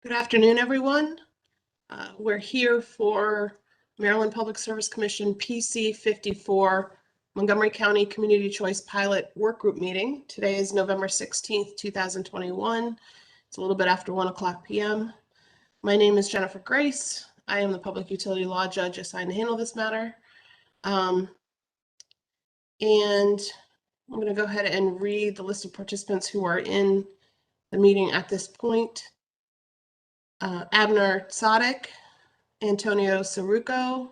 Good afternoon, everyone. We're here for Maryland Public Service Commission PC54 Montgomery County Community Choice Pilot Workgroup meeting. Today is November 16th, 2021. It's a little bit after 1:00 p.m. My name is Jennifer Grace. I am the Public Utility Law Judge assigned to handle this matter. And I'm going to go ahead and read the list of participants who are in the meeting at this point. Abner Tzadek, Antonio Saruco,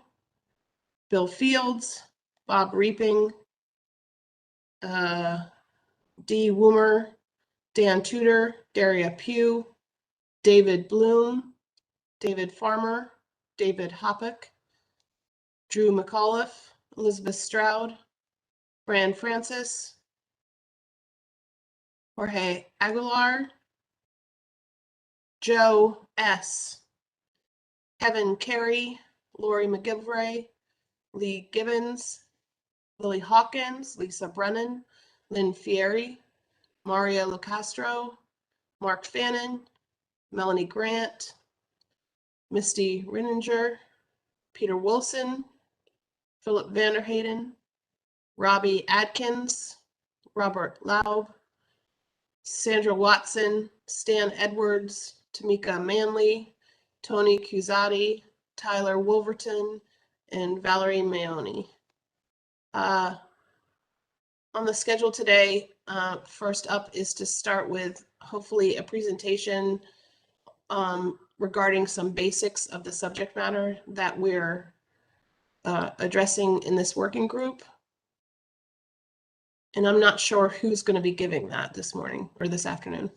Bill Fields, Bob Reaping, Dee Woomer, Dan Tudor, Daria Pugh, David Bloom, David Farmer, David Hoppeck, Drew McAuliffe, Elizabeth Stroud, Fran Francis, Jorge Aguilar, Joe S., Kevin Carey, Lori McGilvray, Lee Gibbons, Lily Hawkins, Lisa Brennan, Lynn Fieri, Mario Lucastro, Mark Fannin, Melanie Grant, Misty Rininger, Peter Wilson, Philip Vanderhayden, Robbie Adkins, Robert Laub, Sandra Watson, Stan Edwards, Tamika Manley, Tony Cusati, Tyler Wolverton, and Valerie Maoni. On the schedule today, first up is to start with hopefully a presentation regarding some basics of the subject matter that we're addressing in this working group. And I'm not sure who's going to be giving that this morning or this afternoon.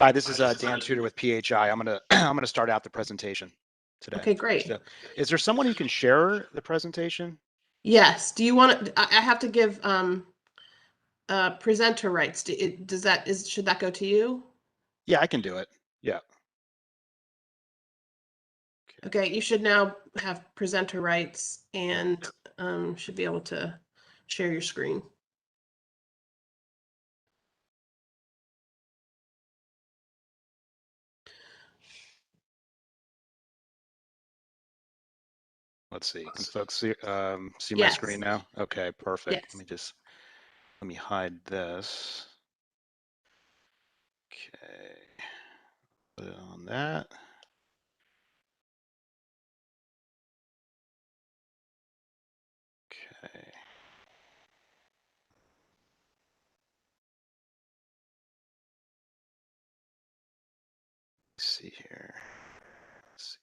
Hi, this is Dan Tudor with PHI. I'm gonna start out the presentation today. Okay, great. So, is there someone who can share the presentation? Yes. Do you want to? I have to give presenter rights. Should that go to you? Yeah, I can do it. Yeah. Okay, you should now have presenter rights and should be able to share your screen. Let's see. Can folks see my Yes. screen now? Okay, perfect. Yes. Let me hide this. Okay. Put it on that. Okay. Let's see here. Let's see.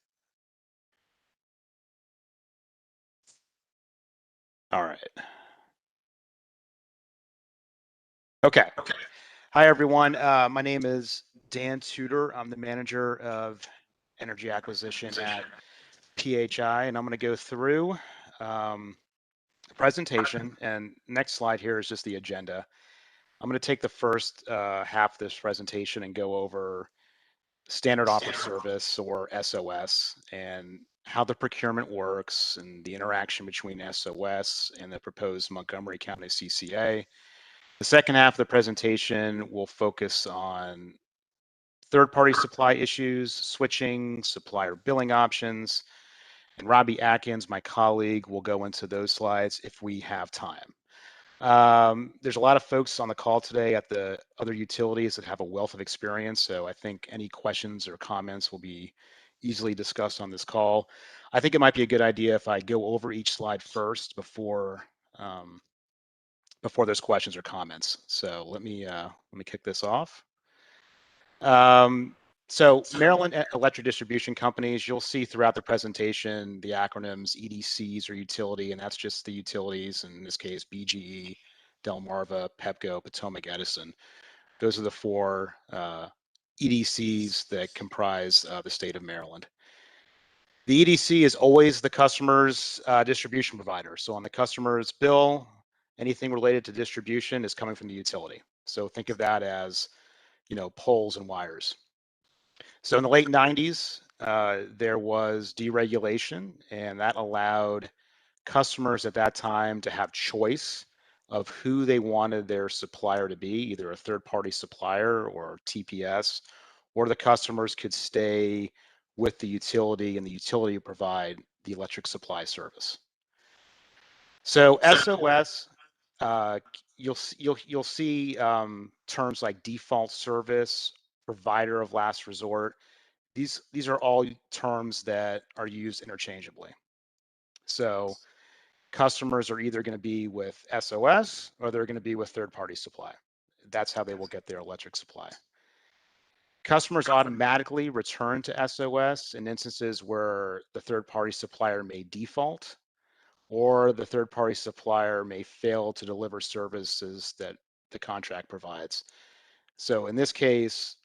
All right. Okay. Hi, everyone. My name is Dan Tudor. I'm the manager of energy acquisition at PHI, and I'm going to go through the presentation. And next slide here is just the agenda. I'm going to take the first half of this presentation and go over standard offer service, or SOS, and how the procurement works and the interaction between SOS and the proposed Montgomery County CCA. The second half of the presentation will focus on third-party supply issues, switching, supplier billing options, and Robbie Atkins, my colleague, will go into those slides if we have time. There's a lot of folks on the call today at the other utilities that have a wealth of experience, so I think any questions or comments will be easily discussed on this call. I think it might be a good idea if I go over each slide first before there's questions or comments. So let me kick this off. So Maryland Electric Distribution Companies, you'll see throughout the presentation the acronyms EDCs or utility, and that's just the utilities, in this case BGE, Delmarva, Pepco, Potomac Edison. Those are the four EDCs that comprise the state of Maryland. The EDC is always the customer's distribution provider. So on the customer's bill, anything related to distribution is coming from the utility. So think of that as, poles and wires. So in the late 90s, there was deregulation, and that allowed customers at that time to have choice of who they wanted their supplier to be, either a third-party supplier or TPS, or the customers could stay with the utility and the utility provide the electric supply service. So SOS, you'll see terms like default service, provider of last resort. These are all terms that are used interchangeably. So customers are either going to be with SOS or they're going to be with third-party supply. That's how they will get their electric supply. Customers automatically return to SOS in instances where the third-party supplier may default or the third-party supplier may fail to deliver services that the contract provides. So in this case,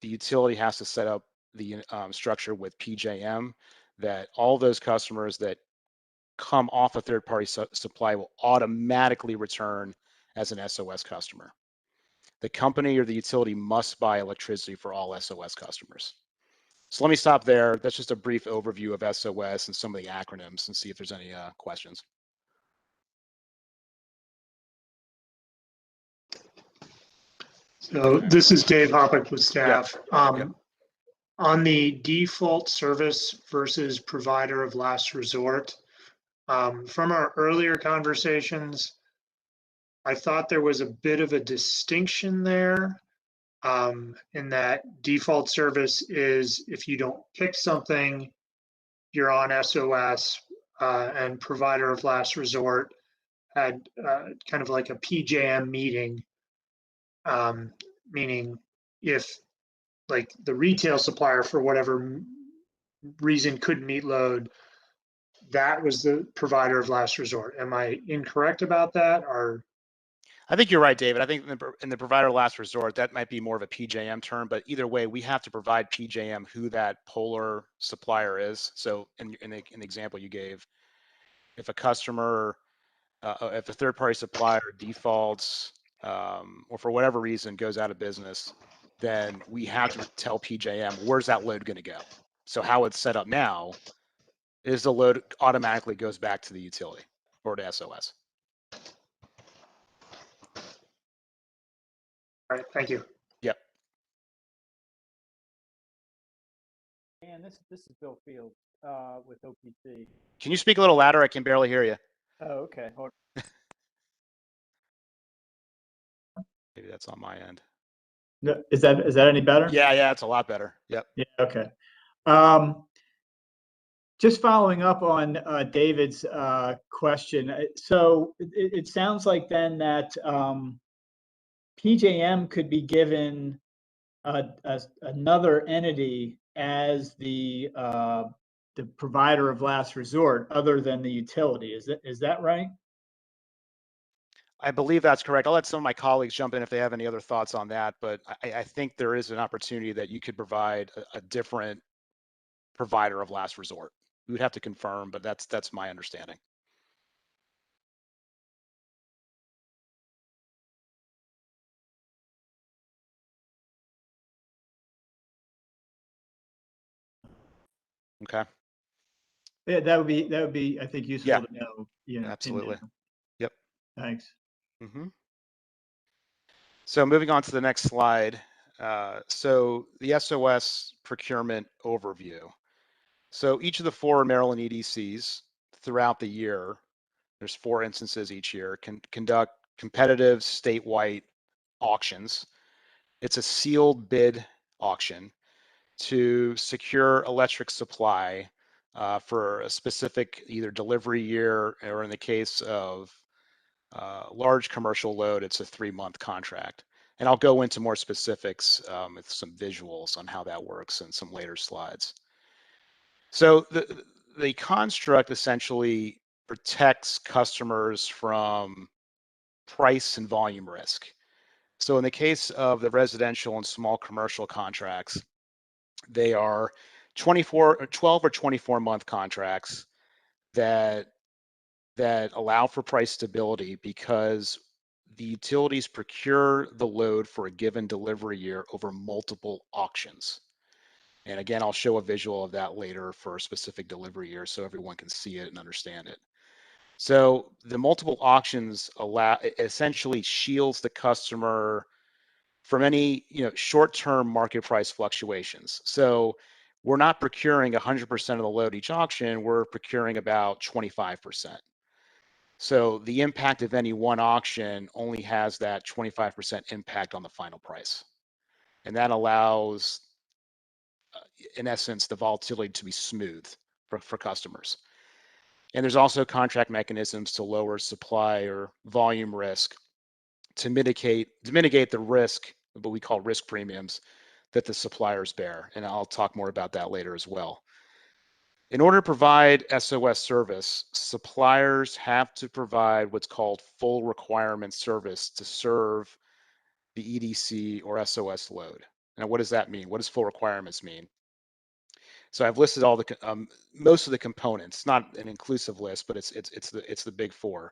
the utility has to set up the structure with PJM that all those customers that come off a third-party supply will automatically return as an SOS customer. The company or the utility must buy electricity for all SOS customers. So let me stop there. That's just a brief overview of SOS and some of the acronyms and see if there's any questions. So this is Dave Hoppick with staff. Yep. On the default service versus provider of last resort, from our earlier conversations, I thought there was a bit of a distinction there, in that default service is if you don't pick something, you're on SOS, and provider of last resort had kind of like a PJM meeting, meaning if like the retail supplier for whatever reason couldn't meet load, that was the provider of last resort. Am I incorrect about that? Or I think you're right, David. I think in the provider of last resort, that might be more of a PJM term, but either way, we have to provide PJM who that polar supplier is. So in the example you gave, if a customer, if a third-party supplier defaults or for whatever reason goes out of business, then we have to tell PJM, where's that load going to go? So how it's set up now is the load automatically goes back to the utility or to SOS. all right, thank you. Yep. And this is Bill Fields with OPC. Can you speak a little louder? I can barely hear you. Oh, okay. Hold Maybe that's on my end. No, is that any better? Yeah, it's a lot better. Yep. Yeah. Okay. Just following up on David's question. So it sounds like then that PJM could be given another entity as the provider of last resort, other than the utility. Is that right? I believe that's correct. I'll let some of my colleagues jump in if they have any other thoughts on that, but I think there is an opportunity that you could provide a different provider of last resort. We would have to confirm, but that's my understanding. Okay. Yeah, that would be I think useful Yeah. to know. Yeah, Absolutely. Yep. Thanks. Mm-hmm. So moving on to the next slide. So the SOS Procurement Overview. So each of the 4 Maryland EDCs throughout the year, there's 4 instances each year, can conduct competitive statewide auctions. It's a sealed bid auction to secure electric supply for a specific either delivery year, or in the case of large commercial load, it's a 3-month contract. And I'll go into more specifics with some visuals on how that works in some later slides. So the construct essentially protects customers from price and volume risk. So in the case of the residential and small commercial contracts, they are 12 or 24-month contracts that allow for price stability because the utilities procure the load for a given delivery year over multiple auctions. And again, I'll show a visual of that later for a specific delivery year so everyone can see it and understand it. So the multiple auctions essentially shields the customer from any short-term market price fluctuations. So we're not procuring 100% of the load each auction, we're procuring about 25%. So the impact of any one auction only has that 25% impact on the final price. And that allows, in essence, the volatility to be smooth for customers. And there's also contract mechanisms to lower supply or volume risk to mitigate the risk, what we call risk premiums, that the suppliers bear. And I'll talk more about that later as well. In order to provide SOS service, suppliers have to provide what's called full requirement service to serve the EDC or SOS load. Now, what does that mean? What does full requirements mean? So I've listed all the most of the components, not an inclusive list, but it's the big four.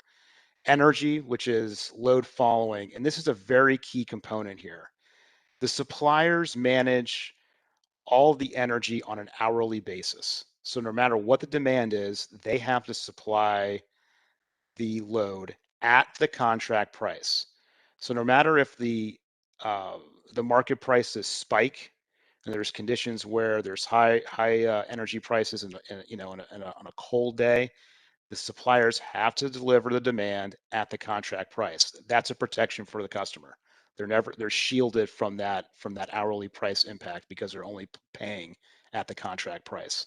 Energy, which is load following, and this is a very key component here. The suppliers manage all the energy on an hourly basis. So no matter what the demand is, they have to supply the load at the contract price. So no matter if the market prices spike, and there's conditions where there's high energy prices, and on a cold day, the suppliers have to deliver the demand at the contract price. That's a protection for the customer. They're shielded from that hourly price impact because they're only paying at the contract price.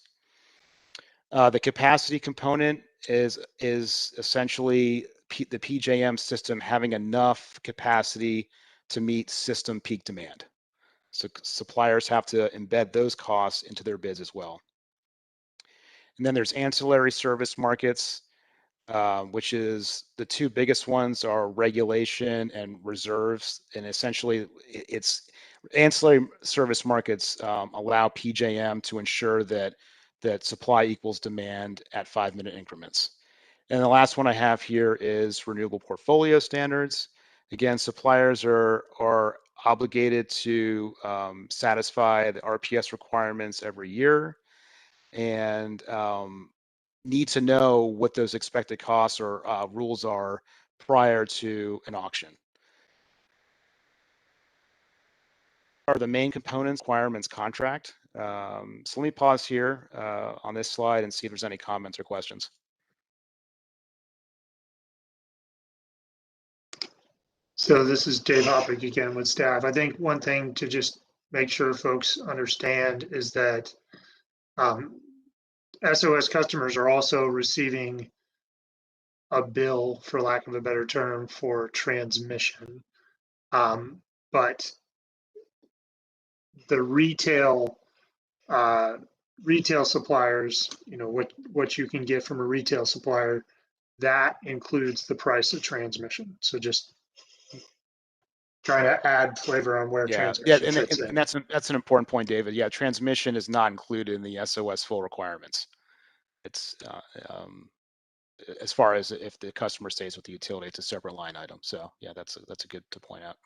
The capacity component is essentially the PJM system having enough capacity to meet system peak demand. So suppliers have to embed those costs into their bids as well. And then there's ancillary service markets, which is the two biggest ones are regulation and reserves. And essentially it's ancillary service markets allow PJM to ensure that supply equals demand at 5-minute increments. And the last one I have here is renewable portfolio standards. Again, suppliers are obligated to satisfy the RPS requirements every year, and need to know what those expected costs or rules are prior to an auction. Are the main components requirements contract. So let me pause here on this slide and see if there's any comments or questions. So this is Dave Hoppick again with staff. I think one thing to just make sure folks understand is that SOS customers are also receiving a bill, for lack of a better term, for transmission. But the retail suppliers, what you can get from a retail supplier, that includes the price of transmission. So just trying to add flavor on where transmission fits in. And that's an important point, David. Yeah, transmission is not included in the SOS full requirements. It's as far as if the customer stays with the utility, it's a separate line item. So yeah, that's a good to point out.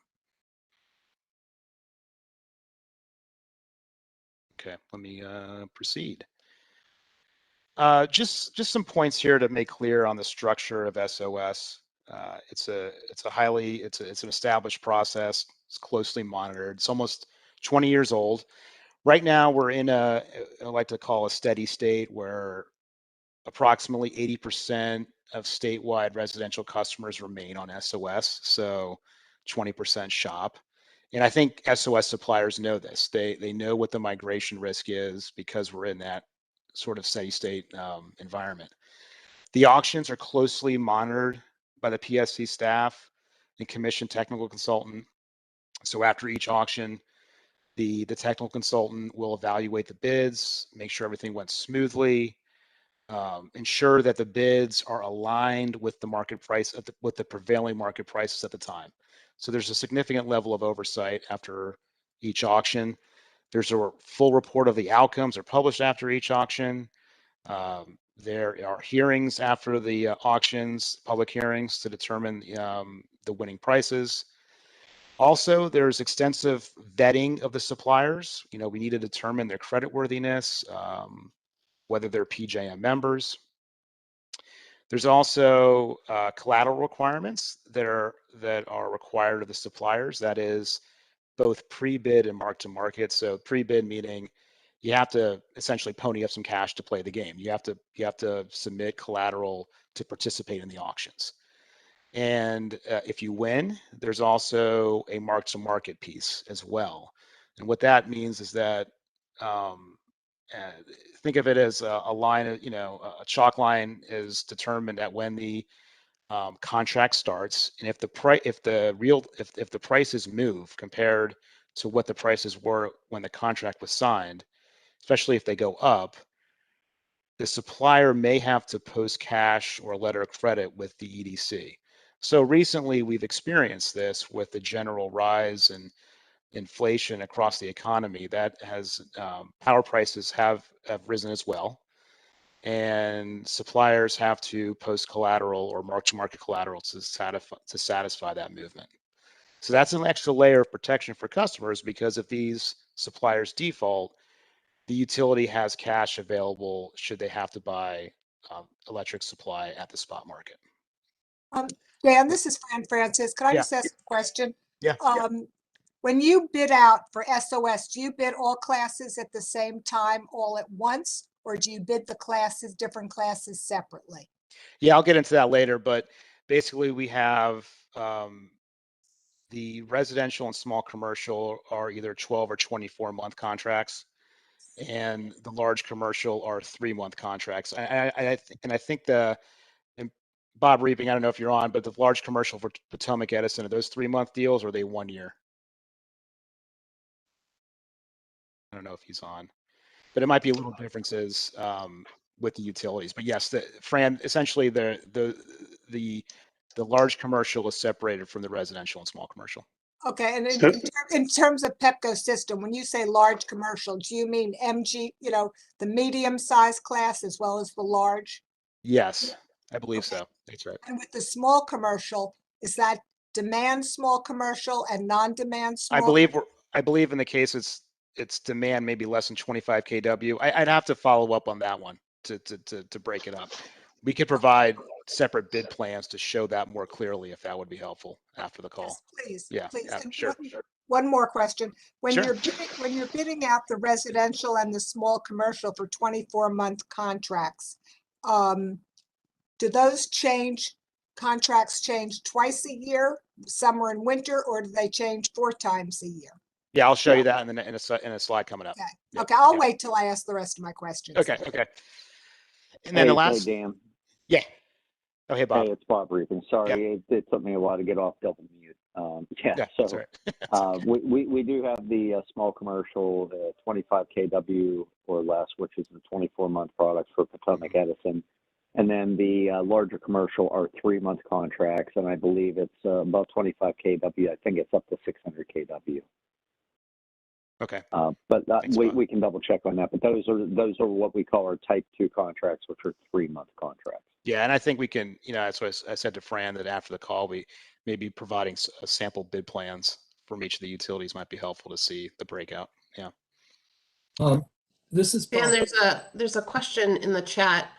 Okay, let me proceed. Just some points here to make clear on the structure of SOS. It's an established process. It's closely monitored. It's almost 20 years old. Right now, we're in I like to call a steady state where approximately 80% of statewide residential customers remain on SOS. So 20% shop. And I think SOS suppliers know this. They know what the migration risk is because we're in that sort of steady state environment. The auctions are closely monitored by the PSC staff and commission technical consultant. So after each auction, the technical consultant will evaluate the bids, make sure everything went smoothly, ensure that the bids are aligned with the market price, with the prevailing market prices at the time. So there's a significant level of oversight after each auction. There's a full report of the outcomes are published after each auction. There are hearings after the auctions, public hearings to determine the winning prices. Also, there's extensive vetting of the suppliers. We need to determine their creditworthiness, whether they're PJM members. There's also collateral requirements that are required of the suppliers. That is, both pre-bid and mark-to-market. So pre-bid meaning you have to essentially pony up some cash to play the game. You have to submit collateral to participate in the auctions. And if you win, there's also a mark-to-market piece as well. And what that means is that think of it as a line, a chalk line is determined at when the contract starts, and if the prices move compared to what the prices were when the contract was signed, especially if they go up, the supplier may have to post cash or a letter of credit with the EDC. So recently we've experienced this with the general rise in inflation across the economy that has power prices have risen as well. And suppliers have to post collateral or mark-to-market collateral to satisfy that movement. So that's an extra layer of protection for customers, because if these suppliers default, the utility has cash available should they have to buy electric supply at the spot market. Dan, this is Fran Francis. Could I Yeah. just ask a question? Yeah. When you bid out for SOS, do you bid all classes at the same time, all at once, or do you bid the classes, different classes separately? Yeah, I'll get into that later, but basically we have the residential and small commercial are either 12 or 24 month contracts, and the large commercial are 3-month contracts. I think and Bob Reaping, I don't know if you're on, but the large commercial for Potomac Edison, are those 3-month deals or are they 1 year? I don't know if he's on, but it might be a little differences with the utilities. But yes, Fran, essentially the large commercial is separated from the residential and small commercial. Okay, and So- in terms of Pepco system, when you say large commercial, do you mean MG, the medium-sized class as well as the large? Yes, I believe Okay. so. That's right. And with the small commercial, is that demand small commercial and non-demand small? I believe in the case it's demand maybe less than 25 kW. I'd have to follow up on that one to break it up. We could provide separate bid plans to show that more clearly if that would be helpful after the call. Yes, please. Yeah, Please. yeah, And sure. One more question. When Sure. when you're bidding out the residential and the small commercial for 24-month contracts, do those contracts change twice a year, summer and winter, or do they change 4 times a year? Yeah, I'll show you that in a slide coming up. Okay. Yep, Okay, I'll yep. wait till I ask the rest of my questions. Okay. And then the last, Hey, Dan. yeah. Oh, hey, Bob. Hey, it's Bob Reaping. Sorry, it took me a while to get off double mute. Yeah, that's all right. We do have the small commercial, the 25 kW or less, which is the 24-month product for Potomac Edison. And then the larger commercial are 3-month contracts, and I believe it's about 25 kW. I think it's up to 600 kW. Okay. But Thanks, Bob. we can double check on that. But those are what we call our Type 2 contracts, which are 3-month contracts. Yeah, and I think we can, that's what I said to Fran, that after the call, we may be providing sample bid plans from each of the utilities might be helpful to see the breakout. Yeah. This is Dan, Bob. there's a question in the chat.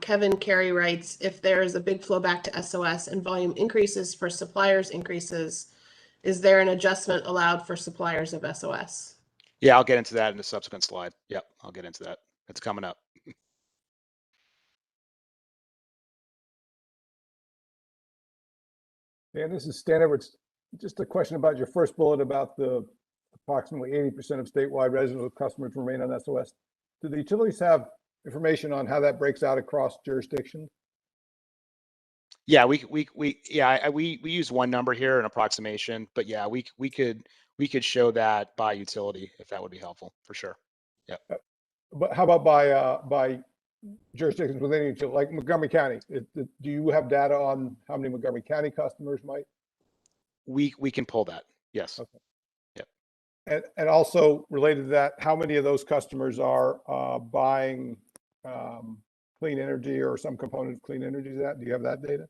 Kevin Carey writes, if there is a big flow back to SOS and volume increases for suppliers increases, is there an adjustment allowed for suppliers of SOS? Yeah, I'll get into that in a subsequent slide. Yep, I'll get into that. It's coming up. Dan, this is Stan Edwards. Just a question about your first bullet about the approximately 80% of statewide residential customers remain on SOS. Do the utilities have information on how that breaks out across jurisdictions? Yeah, we use one number here, an approximation, but yeah, we could show that by utility if that would be helpful for sure. Yeah. But how about by jurisdictions within each, like Montgomery County? Do you have data on how many Montgomery County customers might? We can pull that. Yes. Okay. Yep. And also related to that, how many of those customers are buying clean energy or some component of clean energy? Do you have that data?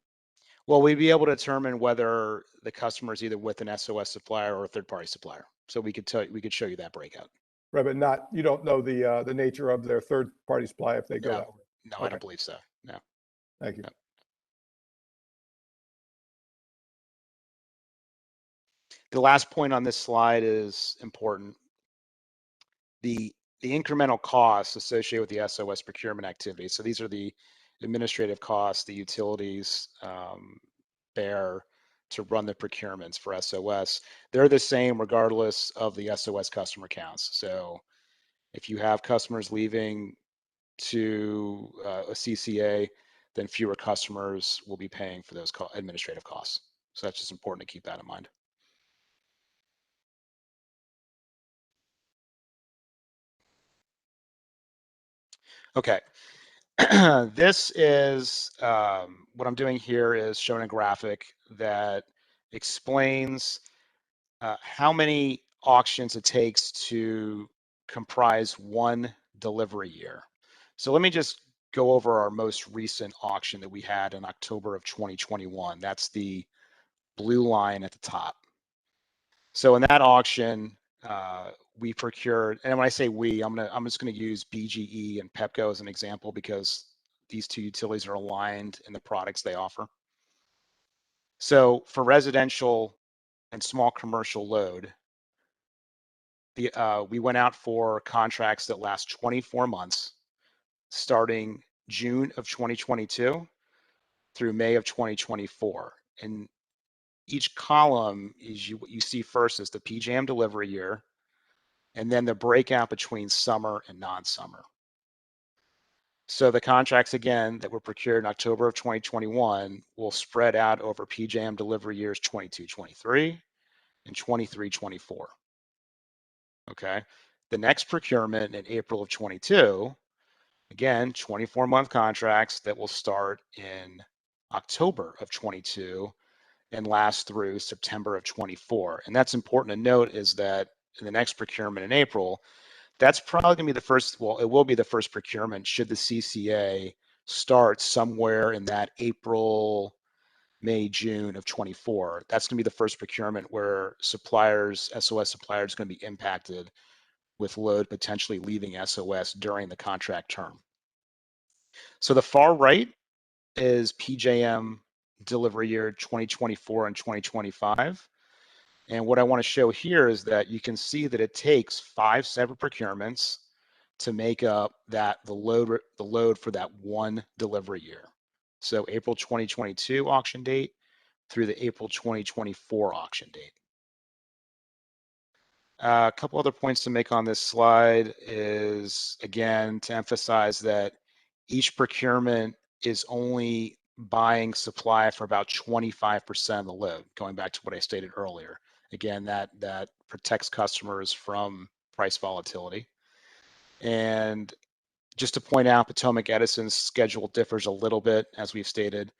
Well, we'd be able to determine whether the customer is either with an SOS supplier or a third-party supplier. So we could show you that breakout. Right, but you don't know the nature of their third-party supply if they go that way. No, Okay. I don't believe so. No. Thank you. No. The last point on this slide is important. The incremental costs associated with the SOS procurement activity. So these are the administrative costs the utilities bear to run the procurements for SOS. They're the same regardless of the SOS customer counts. So if you have customers leaving to a CCA, then fewer customers will be paying for those administrative costs. So that's just important to keep that in mind. Okay, this is what I'm doing here is showing a graphic that explains how many auctions it takes to comprise one delivery year. So let me just go over our most recent auction that we had in October of 2021. That's the blue line at the top. So in that auction, we procured, and when I say we, I'm just gonna use BGE and Pepco as an example because these two utilities are aligned in the products they offer. So for residential and small commercial load, we went out for contracts that last 24 months, starting June of 2022 through May of 2024. And each column is what you see first is the PJM delivery year, and then the breakout between summer and non-summer. So the contracts, again, that were procured in October of 2021 will spread out over PJM delivery years 22-23 and 23-24. Okay. The next procurement in April of 22, again, 24-month contracts that will start in October of 22 and last through September of 24. And that's important to note is that in the next procurement in April, that's probably going to be the first, well, it will be the first procurement should the CCA start somewhere in that April, May, June of 24. That's going to be the first procurement where suppliers, SOS suppliers, going to be impacted with load potentially leaving SOS during the contract term. So the far right is PJM delivery year 2024 and 2025. And what I want to show here is that you can see that it takes 5 separate procurements to make up the load for that one delivery year. So April 2022 auction date through the April 2024 auction date. A couple other points to make on this slide is, again, to emphasize that each procurement is only buying supply for about 25% of the load, going back to what I stated earlier. Again, that protects customers from price volatility. And just to point out, Potomac Edison's schedule differs a little bit, as we've stated.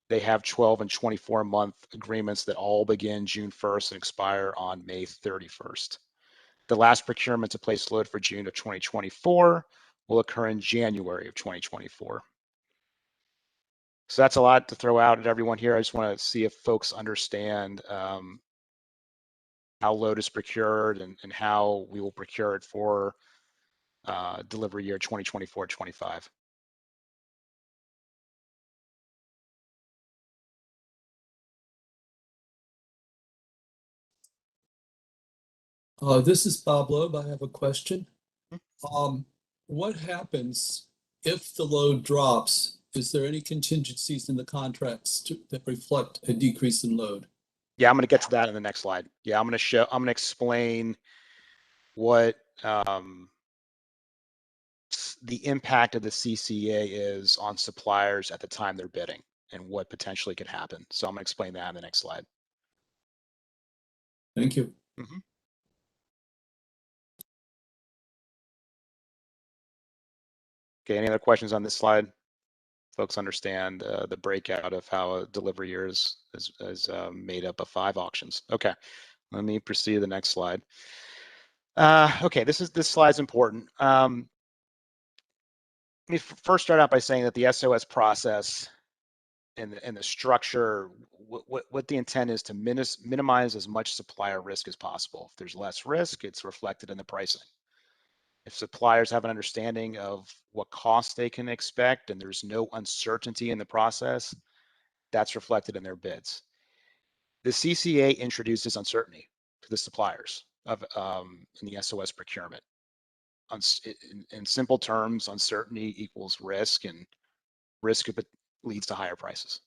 They have 12 and 24-month agreements that all begin June 1st and expire on May 31st. The last procurement to place load for June of 2024 will occur in January of 2024. So that's a lot to throw out at everyone here. I just want to see if folks understand how load is procured and how we will procure it for delivery year 2024-25. This is Bob Loeb. I have a question. What happens if the load drops? Is there any contingencies in the contracts that reflect a decrease in load? Yeah, I'm going to get to that in the next slide. Yeah, I'm going to explain what the impact of the CCA is on suppliers at the time they're bidding and what potentially could happen. So I'm going to explain that in the next slide. Thank you. Okay, any other questions on this slide? Folks understand the breakout of how a delivery year is made up of 5 auctions. Okay, let me proceed to the next slide. Okay, this slide's important. Let me first start out by saying that the SOS process and the structure, what the intent is to minimize as much supplier risk as possible. If there's less risk, it's reflected in the pricing. If suppliers have an understanding of what costs they can expect and there's no uncertainty in the process, that's reflected in their bids. The CCA introduces uncertainty to the suppliers of in the SOS procurement. In simple terms, uncertainty equals risk, and risk leads to higher prices.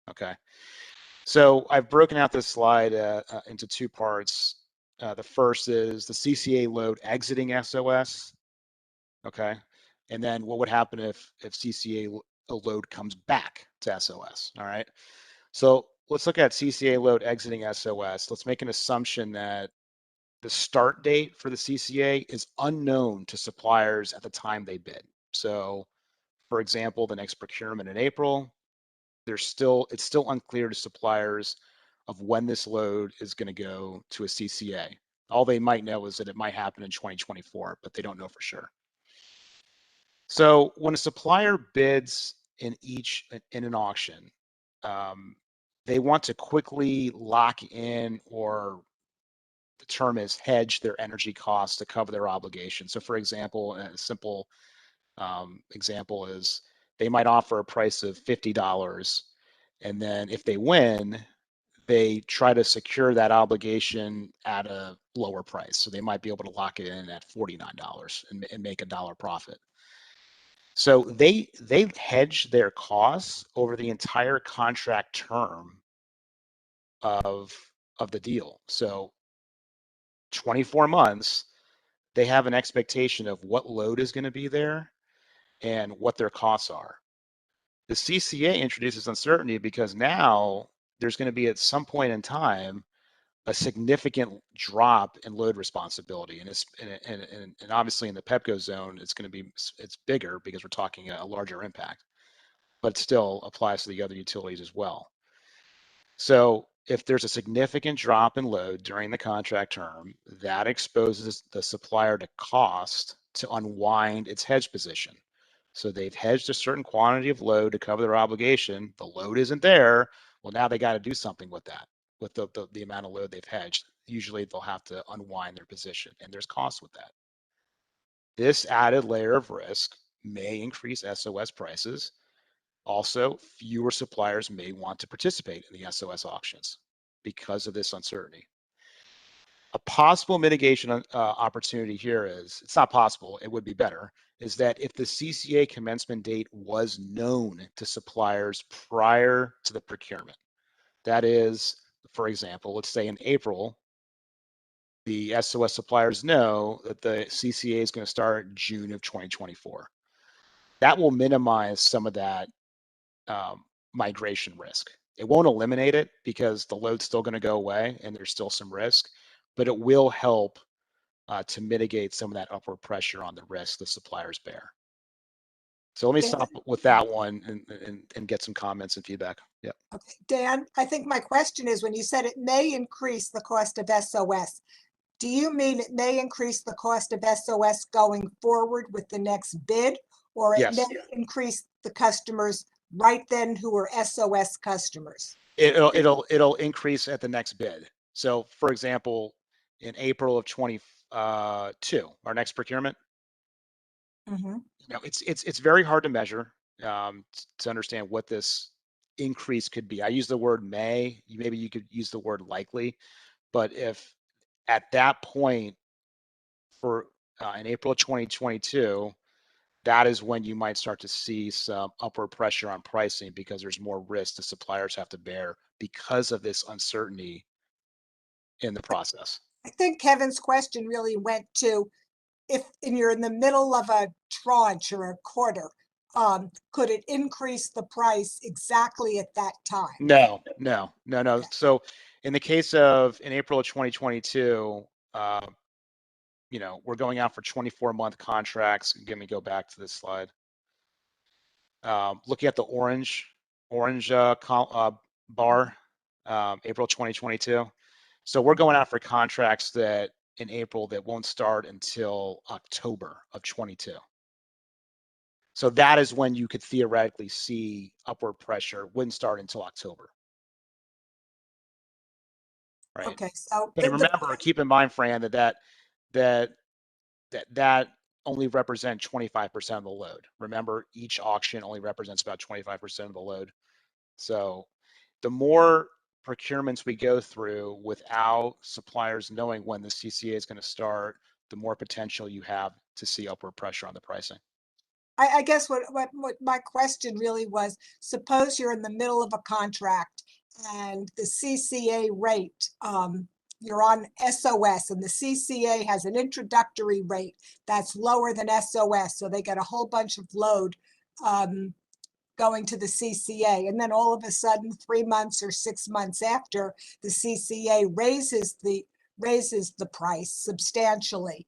Okay, so I've broken out this slide into two parts. The first is the CCA load exiting SOS. Okay, and then what would happen if CCA load comes back to SOS? All right, so let's look at CCA load exiting SOS. Let's make an assumption that the start date for the CCA is unknown to suppliers at the time they bid. So, for example, the next procurement in April, it's still unclear to suppliers of when this load is going to go to a CCA. All they might know is that it might happen in 2024, but they don't know for sure. So when a supplier bids in an auction, they want to quickly lock in, or the term is hedge, their energy costs to cover their obligation. So for example, a simple example is they might offer a price of $50, and then if they win, they try to secure that obligation at a lower price. So they might be able to lock it in at $49 and make $1 profit. So they hedge their costs over the entire contract term of the deal. So 24 months, they have an expectation of what load is going to be there and what their costs are. The CCA introduces uncertainty because now there's going to be at some point in time a significant drop in load responsibility, and obviously in the PEPCO zone it's bigger because we're talking a larger impact, but still applies to the other utilities as well. So if there's a significant drop in load during the contract term, that exposes the supplier to cost to unwind its hedge position. So they've hedged a certain quantity of load to cover their obligation. The load isn't there. Well, now they got to do something with that, with the amount of load they've hedged. Usually they'll have to unwind their position, and there's costs with that. This added layer of risk may increase SOS prices. Also, fewer suppliers may want to participate in the SOS auctions because of this uncertainty. A possible mitigation opportunity here is, it's not possible, it would be better, is that if the CCA commencement date was known to suppliers prior to the procurement. That is, for example, let's say in April, the SOS suppliers know that the CCA is going to start June of 2024. That will minimize some of that migration risk. It won't eliminate it because the load's still going to go away and there's still some risk, but it will help to mitigate some of that upward pressure on the risk the suppliers bear. So let me stop with that one and get some comments and feedback. Yeah. Okay, Dan, I think my question is, when you said it may increase the cost of SOS, do you mean it may increase the cost of SOS going forward with the next bid, or it Yes. may increase the customers right then who are SOS customers? It'll increase at the next bid. So for example, in April of 22, our next procurement, Mm-hmm. you know, it's very hard to measure to understand what this increase could be. I use the word may, maybe you could use the word likely, but if at that point for in April 2022, that is when you might start to see some upward pressure on pricing because there's more risk the suppliers have to bear because of this uncertainty in the process. I think Kevin's question really went to, if you're in the middle of a tranche or a quarter, could it increase the price exactly at that time? No. So in the case of in April of 2022, you know, we're going out for 24-month contracts. Let me go back to this slide. Looking at the orange bar, April 2022. So we're going out for contracts that in April that won't start until October of 22. So that is when you could theoretically see upward pressure. Wouldn't start until October. Right. Okay, so But remember, keep in mind, Fran, that only represents 25% of the load. Remember, each auction only represents about 25% of the load. So the more procurements we go through without suppliers knowing when the CCA is going to start, the more potential you have to see upward pressure on the pricing. I guess what my question really was, suppose you're in the middle of a contract and the CCA rate, you're on SOS and the CCA has an introductory rate that's lower than SOS. So they get a whole bunch of load going to the CCA. And then all of a sudden, 3 months or 6 months after, the CCA raises the price substantially.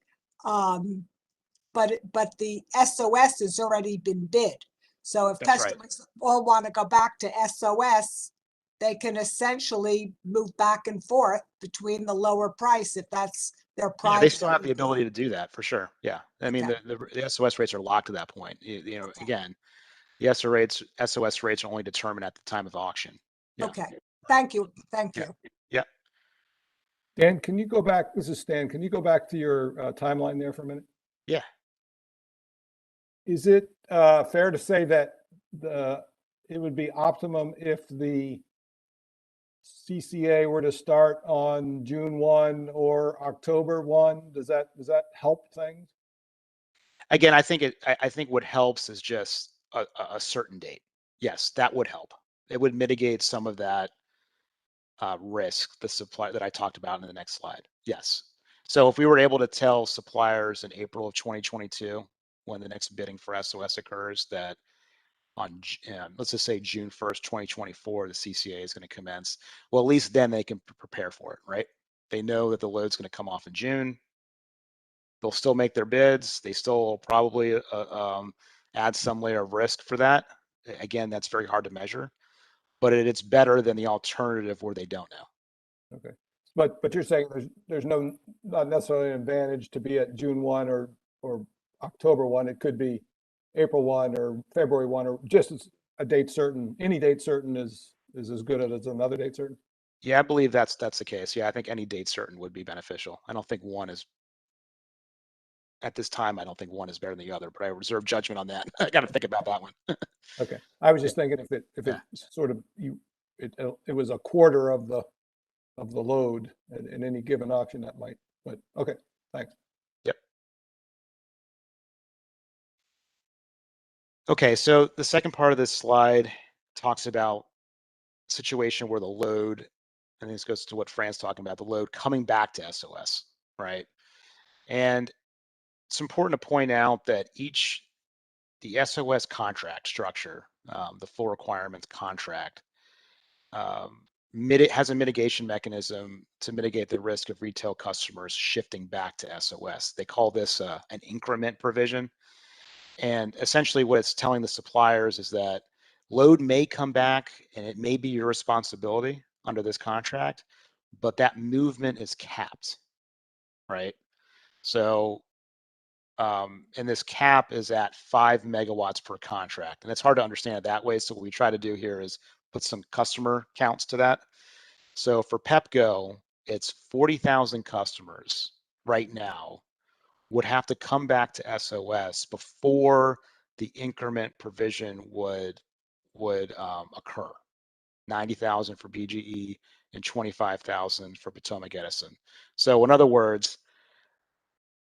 But the SOS has already been bid. So if That's right. customers all want to go back to SOS, they can essentially move back and forth between the lower price if that's their Yeah, prime. they still have the ability to do that for sure. Yeah. I mean, Okay. the SOS rates are locked at that point. You know, again, the SOS rates are only determined at the time of auction. Yeah. Okay, thank you, thank Yeah. you. Yeah. Dan, can you go back? This is Stan. Can you go back to your timeline there for a minute? Yeah. Is it fair to say that it would be optimum if the CCA were to start on June 1 or October 1? Does that help things? Again, I think what helps is just a certain date. Yes, that would help. It would mitigate some of that risk, the supply that I talked about in the next slide. Yes. So if we were able to tell suppliers in April of 2022, when the next bidding for SOS occurs, that on let's just say June 1st, 2024, the CCA is going to commence. Well, at least then they can prepare for it, right? They know that the load's going to come off in June. They'll still make their bids. They still probably add some layer of risk for that. Again, that's very hard to measure, but it's better than the alternative where they don't know. Okay. But you're saying there's not necessarily an advantage to be at June 1 or October 1. It could be April 1 or February 1 or just as a date certain. Any date certain is as good as another date certain. Yeah, I believe that's the case. Yeah, I think any date certain would be beneficial. I don't think one is at this time. I don't think one is better than the other, but I reserve judgment on that. I got to think about that one. Okay. I was just thinking if it sort of it was a quarter of the load in any given auction, that might, but okay, thanks. Yep. Okay, so the second part of this slide talks about a situation where the load, and this goes to what Fran's talking about, the load coming back to SOS, right? And it's important to point out that the SOS contract structure, the full requirements contract, has a mitigation mechanism to mitigate the risk of retail customers shifting back to SOS. They call this an increment provision. And essentially what it's telling the suppliers is that load may come back and it may be your responsibility under this contract, but that movement is capped, right? So, and this cap is at 5 megawatts per contract. And it's hard to understand it that way. So what we try to do here is put some customer counts to that. So for PEPCO, it's 40,000 customers right now would have to come back to SOS before the increment provision would occur. 90,000 for BGE and 25,000 for Potomac Edison. So in other words,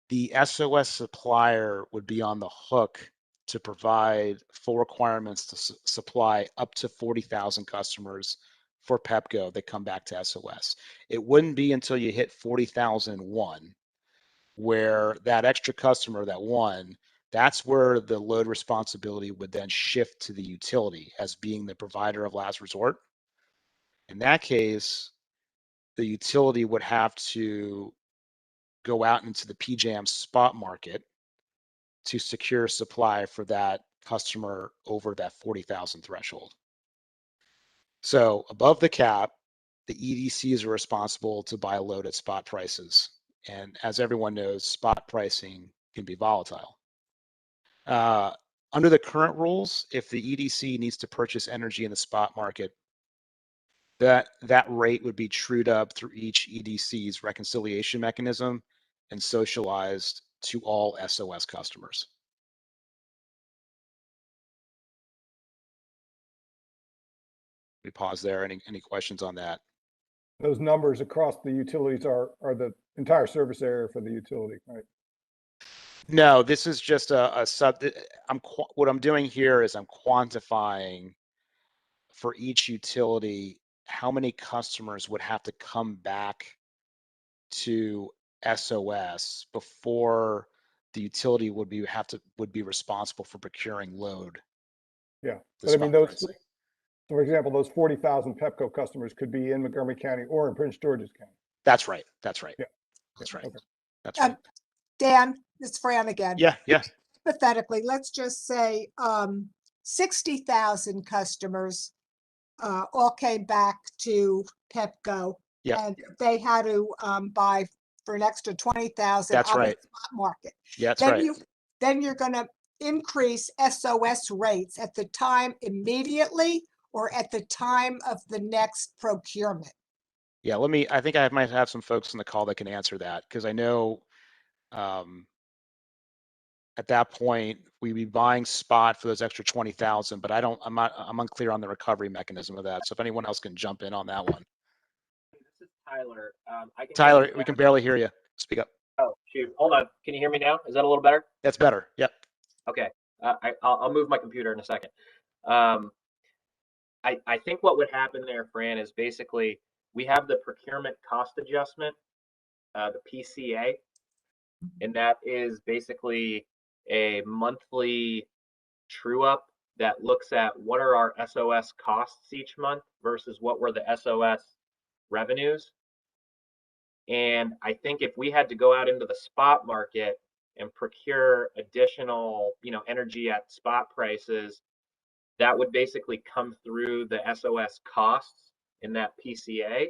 the SOS supplier would be on the hook to provide full requirements to supply up to 40,000 customers for PEPCO that come back to SOS. It wouldn't be until you hit 40,001 where that extra customer, that one, that's where the load responsibility would then shift to the utility as being the provider of last resort. In that case, the utility would have to go out into the PJM spot market to secure supply for that customer over that 40,000 threshold. So above the cap, the EDCs are responsible to buy load at spot prices. And as everyone knows, spot pricing can be volatile. Under the current rules, if the EDC needs to purchase energy in the spot market, that rate would be trued up through each EDC's reconciliation mechanism and socialized to all SOS customers. We pause there. Any questions on that? those numbers across the utilities are the entire service area for the utility, right? No, this is just a sub. What I'm doing here is I'm quantifying for each utility how many customers would have to come back to SOS before the utility would be responsible for procuring load. Yeah, the but I mean, spot those, pricing. for example, those 40,000 Pepco customers could be in Montgomery County or in Prince George's County. That's right. That's right. Yeah. That's right. Okay. That's right. Dan, it's Fran again. Yeah. Yeah. Hypothetically, let's just say 60,000 customers all came back to Pepco. Yeah. And they had to buy for an extra 20,000 That's on right. the spot market. Yeah. That's Then right. then you're going to increase SOS rates at the time immediately or at the time of the next procurement. Yeah. I think I might have some folks on the call that can answer that, because I know at that point we'd be buying spot for those extra 20,000, but I'm unclear on the recovery mechanism of that. So if anyone else can jump in on that one. This is Tyler. Tyler, we can barely hear you. Speak up. Oh, shoot. Hold on. Can you hear me now? Is that a little better? That's better. Yep. Okay. I'll move my computer in a second. I think what would happen there, Fran, is basically we have the procurement cost adjustment, the PCA, and that is basically a monthly true up that looks at what are our SOS costs each month versus what were the SOS revenues. And I think if we had to go out into the spot market and procure additional, energy at spot prices, that would basically come through the SOS costs in that PCA.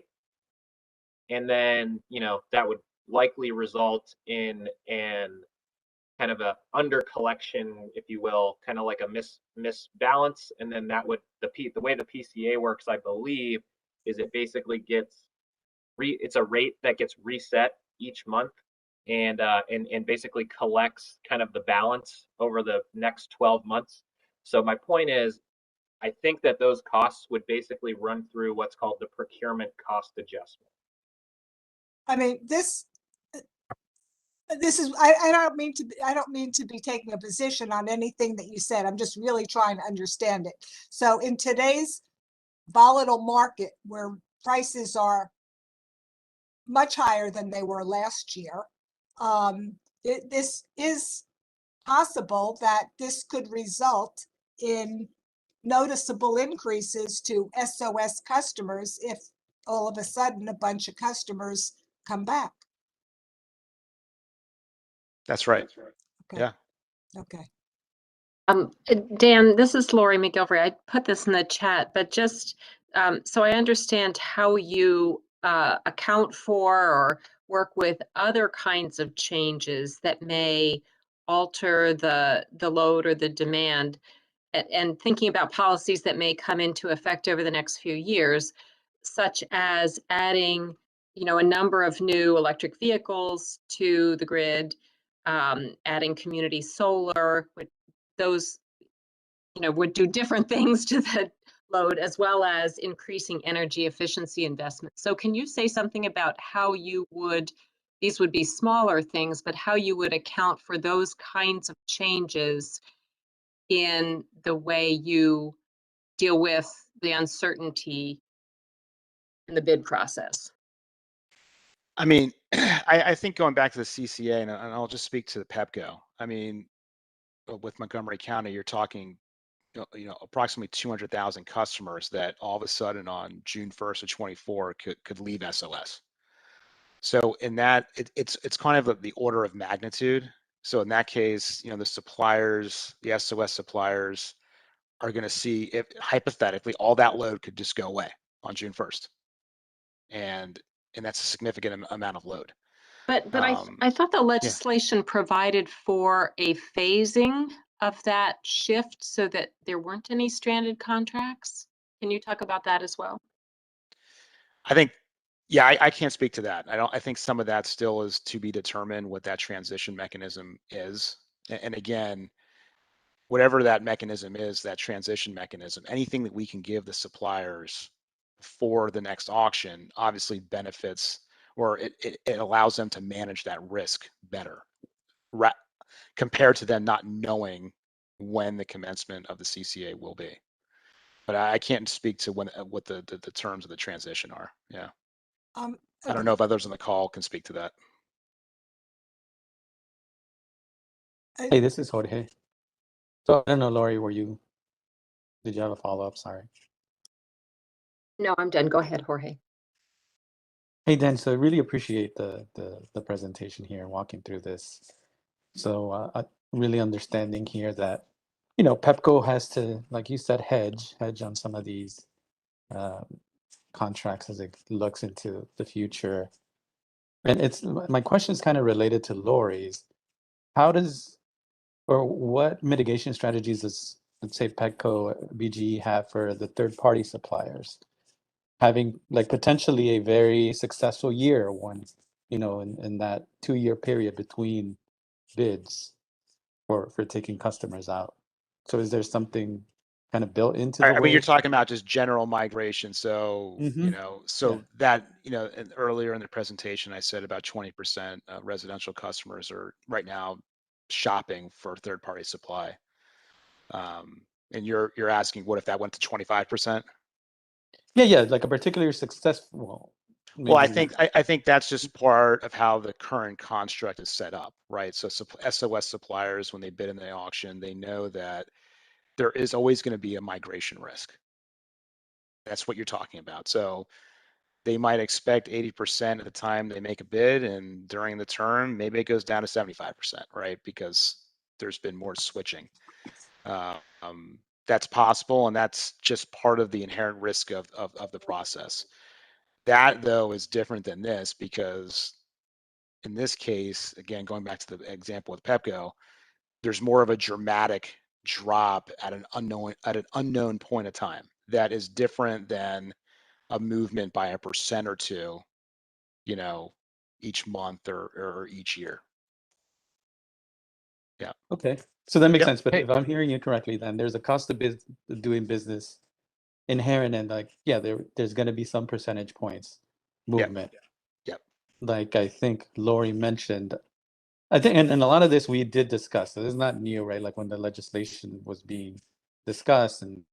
And then, that would likely result in an kind of a under collection, if you will, kind of like a misbalance. And then that would, the way the PCA works, I believe, is it basically gets it's a rate that gets reset each month and basically collects kind of the balance over the next 12 months. So my point is, I think that those costs would basically run through what's called the procurement cost adjustment. I mean, this is, I don't mean to be taking a position on anything that you said. I'm just really trying to understand it. So in today's volatile market where prices are much higher than they were last year, this is possible that this could result in noticeable increases to SOS customers if all of a sudden a bunch of customers come back. That's right. Okay. Yeah. Okay. Dan, this is Lori McGilvery. I put this in the chat, but just so I understand how you account for or work with other kinds of changes that may alter the load or the demand, and thinking about policies that may come into effect over the next few years, such as adding, a number of new electric vehicles to the grid, adding community solar, those, would do different things to the load, as well as increasing energy efficiency investments. So can you say something about how these would be smaller things, but how you would account for those kinds of changes in the way you deal with the uncertainty in the bid process? I mean, I think going back to the CCA, and I'll just speak to the Pepco. I mean, with Montgomery County, you're talking, approximately 200,000 customers that all of a sudden on June 1st of 24 could leave SOS. So in that, it's kind of the order of magnitude. So in that case, the suppliers, the SOS suppliers, are going to see if hypothetically all that load could just go away on June 1st, and that's a significant amount of load. But I thought the legislation provided for a phasing of that shift so that there weren't any stranded contracts. Can you talk about that as well? I think, yeah, I can't speak to that. I think some of that still is to be determined what that transition mechanism is. And again, whatever that mechanism is, that transition mechanism, anything that we can give the suppliers for the next auction obviously benefits, or it allows them to manage that risk better, compared to them not knowing when the commencement of the CCA will be. But I can't speak to what the terms of the transition are. Yeah. I don't know if others on the call can speak to that. Hey, this is Jorge. So I don't know, Lori, did you have a follow-up? Sorry. No, I'm done. Go ahead, Jorge. Hey, Dan, so I really appreciate the presentation here, walking through this. So really understanding here that, Pepco has to, like you said, hedge on some of these contracts as it looks into the future. And my question is kind of related to Lori's. What mitigation strategies does, let's say, Pepco, BGE have for the third-party suppliers? Having like potentially a very successful year in that 2-year period between bids for taking customers out. So is there something kind of built into the I mean, you're way? talking about just general migration. So, that, and earlier in the presentation, I said about 20% residential customers are right now shopping for third-party supply. And you're asking, what if that went to 25%? Yeah, like a particularly successful. Well, I think that's just part of how the current construct is set up, right? So SOS suppliers, when they bid in the auction, they know that there is always going to be a migration risk. That's what you're talking about. So they might expect 80% of the time they make a bid, and during the term, maybe it goes down to 75%, right? Because there's been more switching. That's possible, and that's just part of the inherent risk of the process. That, though, is different than this, because in this case, again, going back to the example with Pepco, there's more of a dramatic drop at an unknown point of time. That is different than a movement by 1% or 2%, each month or each year. Yeah. Okay, so that makes Yep. sense. But if I'm hearing you correctly, then there's a cost of doing business inherent, and there's going to be some percentage points movement. Yep. Like I think Lori mentioned, I think, and a lot of this we did discuss. So this is not new, right? Like when the legislation was being discussed and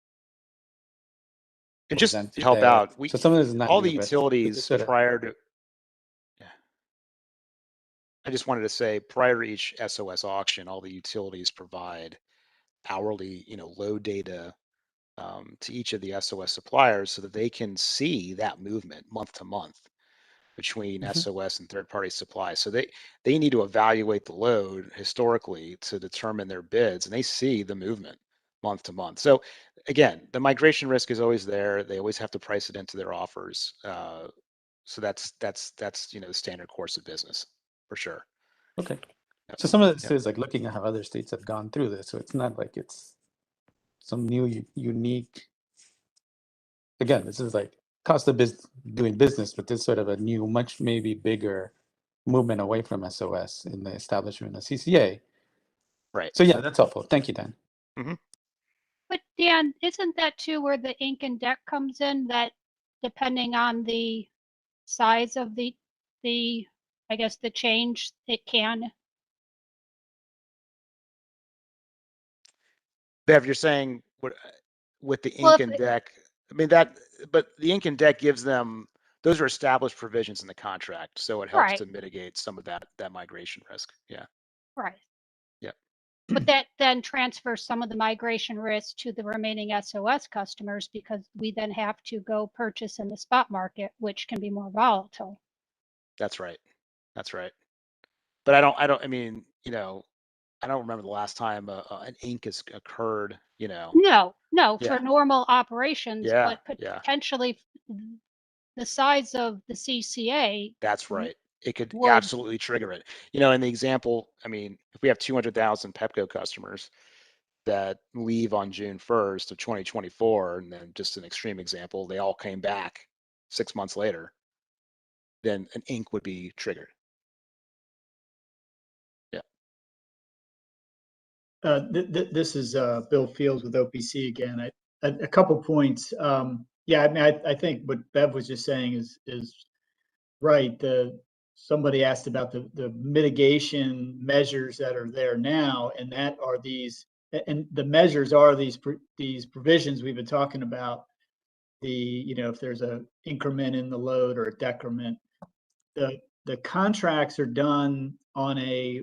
just presented to help there. out, So some of this is not all new, the but utilities sort of, prior to. Yeah. I just wanted to say, prior to each SOS auction, all the utilities provide hourly, load data to each of the SOS suppliers so that they can see that movement month to month between SOS and third-party supply. So they need to evaluate the load historically to determine their bids, and they see the movement month to month. So again, the migration risk is always there. They always have to price it into their offers. So that's the standard course of business for sure. okay. Yep. So some of this is like looking at how other states have gone through this. So it's not like it's some new unique. Again, this is like cost of doing business, but this sort of a new, much maybe bigger movement away from SOS in the establishment of CCA. Right. So yeah, that's helpful. Thank you, Dan. Mm-hmm. But Dan, isn't that too where the ink and deck comes in? That depending on the size of the I guess the change, it can. Bev, you're saying with the Well, ink and deck, I mean but the ink and deck gives them, those are established provisions in the contract, so it helps to mitigate some of that migration risk. Yeah. Right. Yeah. But that then transfers some of the migration risk to the remaining SOS customers, because we then have to go purchase in the spot market, which can be more volatile. That's right. That's right. But I don't, I don't remember the last time an ink has occurred, No, Yeah. for normal operations, Yeah, but yeah. potentially the size of the CCA. That's right. It could would- absolutely trigger it. In the example, I mean, if we have 200,000 Pepco customers that leave on June 1st of 2024, and then just an extreme example, they all came back 6 months later, then an ink would be triggered. Yeah. This is Bill Fields with OPC again. A couple points. Yeah, I mean, I think what Bev was just saying is right. Somebody asked about the mitigation measures that are there now, and that are these, and the measures are these provisions we've been talking about. If there's a increment in the load or a decrement, the contracts are done on a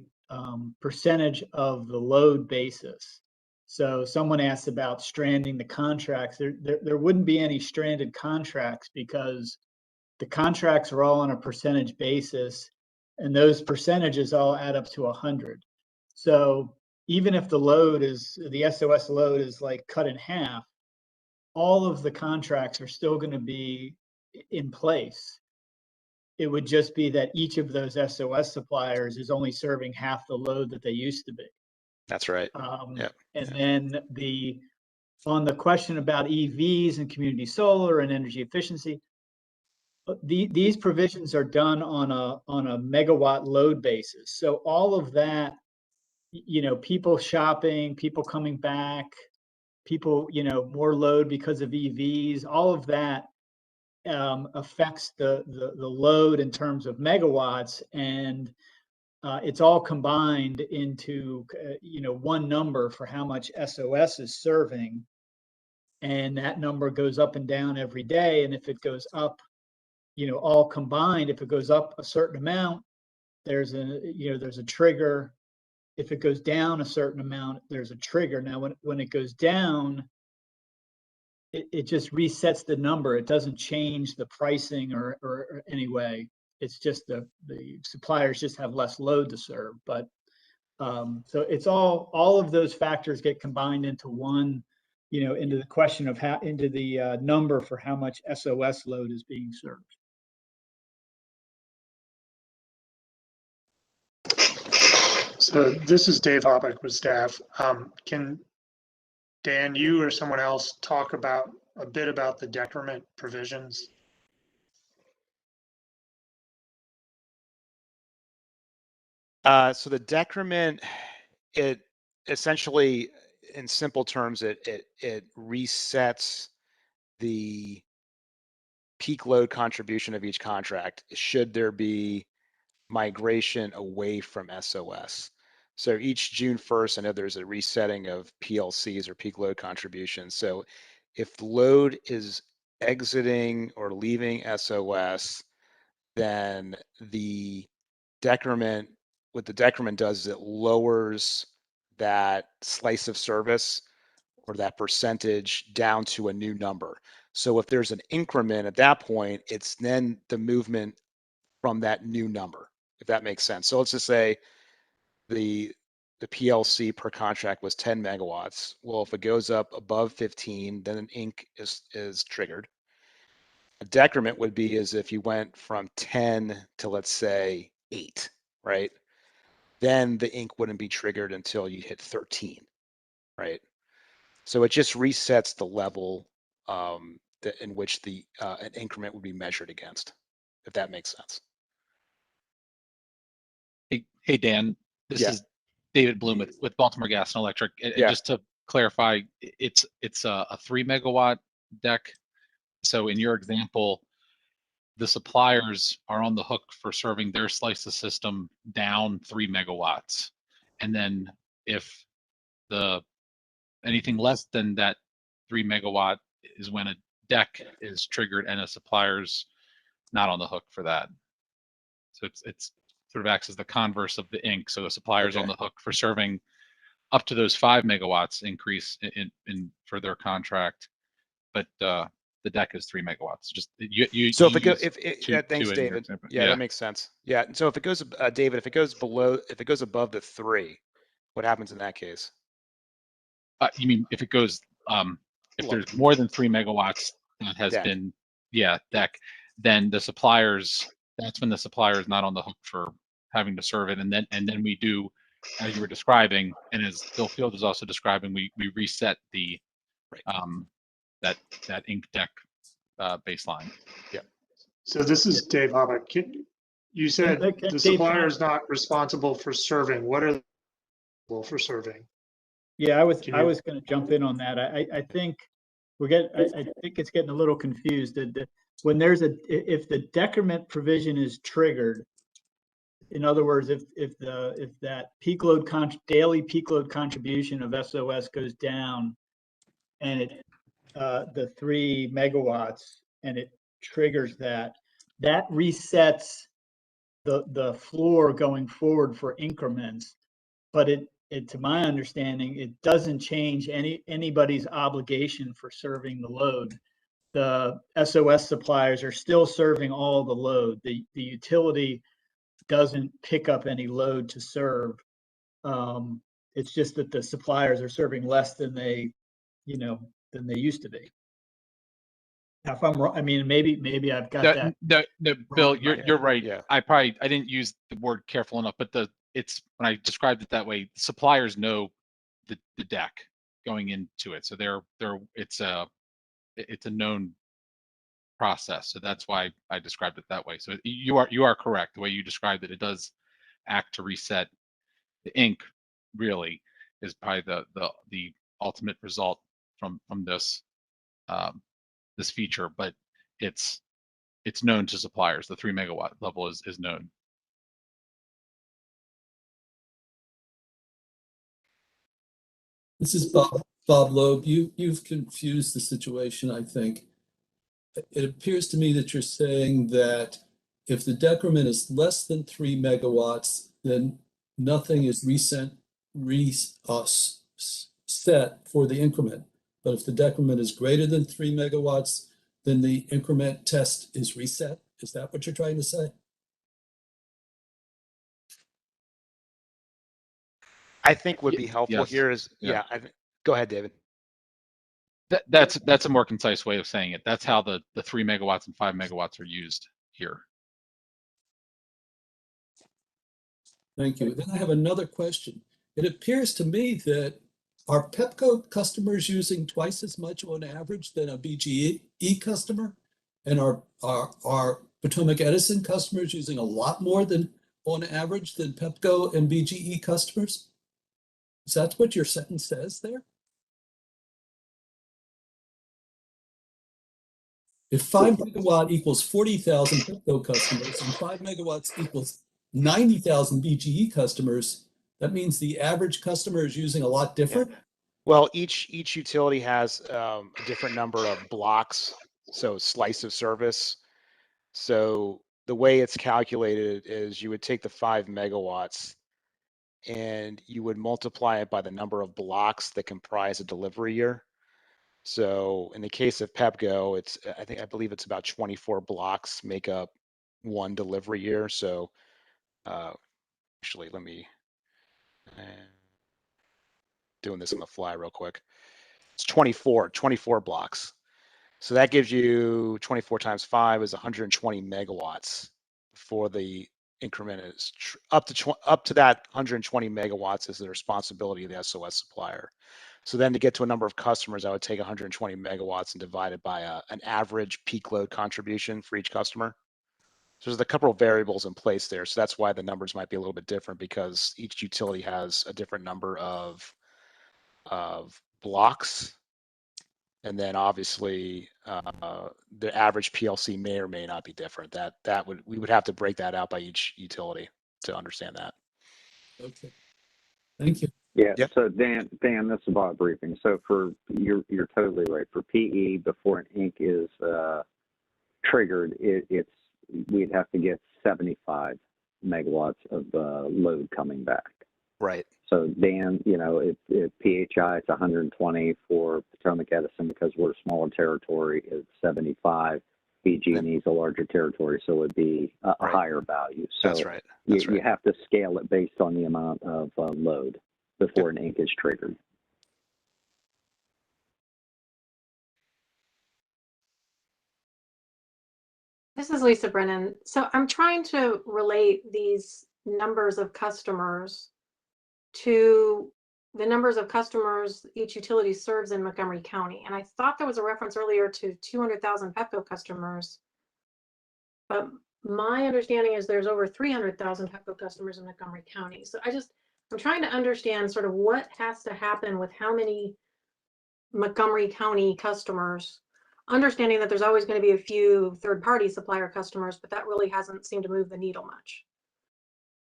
percentage of the load basis. So someone asked about stranding the contracts. There wouldn't be any stranded contracts because the contracts are all on a percentage basis, and those percentages all add up to 100. So even if the SOS load is like cut in half, all of the contracts are still going to be in place. It would just be that each of those SOS suppliers is only serving half the load that they used to be. That's right. And then on the question about EVs and community solar and energy efficiency, these provisions are done on a megawatt load basis. So all of that, people shopping, people coming back, people, more load because of EVs, all of that affects the load in terms of megawatts, and it's all combined into one number for how much SOS is serving, and that number goes up and down every day. And if it goes up, all combined, if it goes up a certain amount, there's a trigger. If it goes down a certain amount, there's a trigger. Now, when it goes down, it just resets the number. It doesn't change the pricing or any way. It's just the suppliers just have less load to serve. But so it's all of those factors get combined into one, into the question of into the number for how much SOS load is being served. So this is Dave Hoppick with staff. Can Dan, you or someone else talk about a bit about the decrement provisions? So the decrement, it essentially, in simple terms, it resets the peak load contribution of each contract should there be migration away from SOS. So each June 1st, I know there's a resetting of PLCs or peak load contributions. So if the load is exiting or leaving SOS, then the decrement, what the decrement does is it lowers that slice of service or that percentage down to a new number. So if there's an increment at that point, it's then the movement from that new number, if that makes sense. So let's just say the PLC per contract was 10 megawatts. Well, if it goes up above 15, then an inc is triggered. A decrement would be as if you went from 10 to, let's say, 8, right? Then the inc wouldn't be triggered until you hit 13, right? So it just resets the level in which an increment would be measured against, if that makes sense. Hey Dan, this is David Bloom with Baltimore Gas and Electric. And just to clarify, it's a 3 megawatt deck. So in your example, the suppliers are on the hook for serving their slice of system down 3 megawatts. And then if anything less than that 3 megawatt is when a deck is triggered and a supplier's not on the hook for that. So it's sort of acts as the converse of the inc. So the supplier's on the hook for serving up to those 5 megawatts increase in for their contract, but the deck is 3 megawatts. Just So thanks, David. That makes sense. Yeah. So if it goes, David, if it goes above the 3, what happens in that case? You mean if it goes, if there's more than 3 megawatts that has been, deck, then the suppliers, that's when the supplier is not on the hook for having to serve it. And then we do, as you were describing, and as Bill Field is also describing, we reset the, that inc deck baseline. Yeah. So this is Dave Hoppick. You said the supplier is not responsible for serving. What are they responsible for serving? Yeah, I was going to jump in on that. I think I think it's getting a little confused. When there's if the decrement provision is triggered, in other words, if that peak load daily peak load contribution of SOS goes down, and it the 3 megawatts, and it triggers that resets the floor going forward for increments. But it to my understanding, it doesn't change anybody's obligation for serving the load. The SOS suppliers are still serving all the load. The utility doesn't pick up any load to serve. It's just that the suppliers are serving less than they used to be. Now, if I'm wrong, I mean, maybe I've got that. No, Bill, wrong in my head. you're right. Yeah. I didn't use the word careful enough, but it's when I described it that way, suppliers know the deck going into it, so it's a known process. So that's why I described it that way. So you are correct. The way you described it, it does act to reset the ink. Really, is probably the ultimate result from this this feature, but it's known to suppliers. The 3 megawatt level is known. This is Bob Loeb. You've confused the situation, I think. It appears to me that you're saying that if the decrement is less than 3 megawatts, then nothing is set for the increment. But if the decrement is greater than 3 megawatts, then the increment test is reset. Is that what you're trying to say? I think would be helpful Yes. here is, Yeah. Go ahead, David. That's a more concise way of saying it. That's how the 3 megawatts and 5 megawatts are used here. Thank you. Then I have another question. It appears to me that are Pepco customers using twice as much on average than a BGE customer? And are Potomac Edison customers using a lot more than on average than Pepco and BGE customers? Is that what your sentence says there? If 5 megawatt equals 40,000 Pepco customers and 5 megawatts equals 90,000 BGE customers, that means the average customer is using a lot different? Yeah. Well, each utility has a different number of blocks, so slice of service. So the way it's calculated is you would take the 5 megawatts and you would multiply it by the number of blocks that comprise a delivery year. So in the case of Pepco, I believe it's about 24 blocks make up one delivery year. So actually, let me doing this on the fly real quick. It's 24 blocks. So that gives you 24 times 5 is 120 megawatts for the increment. Is up to that 120 megawatts is the responsibility of the SOS supplier. So then to get to a number of customers, I would take 120 megawatts and divide it by an average peak load contribution for each customer. So there's a couple of variables in place there. So that's why the numbers might be a little bit different, because each utility has a different number of blocks. And then obviously the average PLC may or may not be different. We would have to break that out by each utility to understand that. Okay, thank you. Yeah. Yep. So Dan, this is Bob briefing. So you're totally right. For PE, before an ink is triggered, we'd have to get 75 megawatts of load coming back. Right. So Dan, if PHI it's 120, for Potomac Edison, because we're a smaller territory, it's 75. BG&E is a larger territory, so it would be a higher value. So that's right. You have to scale it based on the amount of load before an ink is triggered. This is Lisa Brennan. So I'm trying to relate these numbers of customers to the numbers of customers each utility serves in Montgomery County. And I thought there was a reference earlier to 200,000 Pepco customers. But my understanding is there's over 300,000 Pepco customers in Montgomery County. So I'm trying to understand sort of what has to happen with how many Montgomery County customers, understanding that there's always going to be a few third-party supplier customers, but that really hasn't seemed to move the needle much.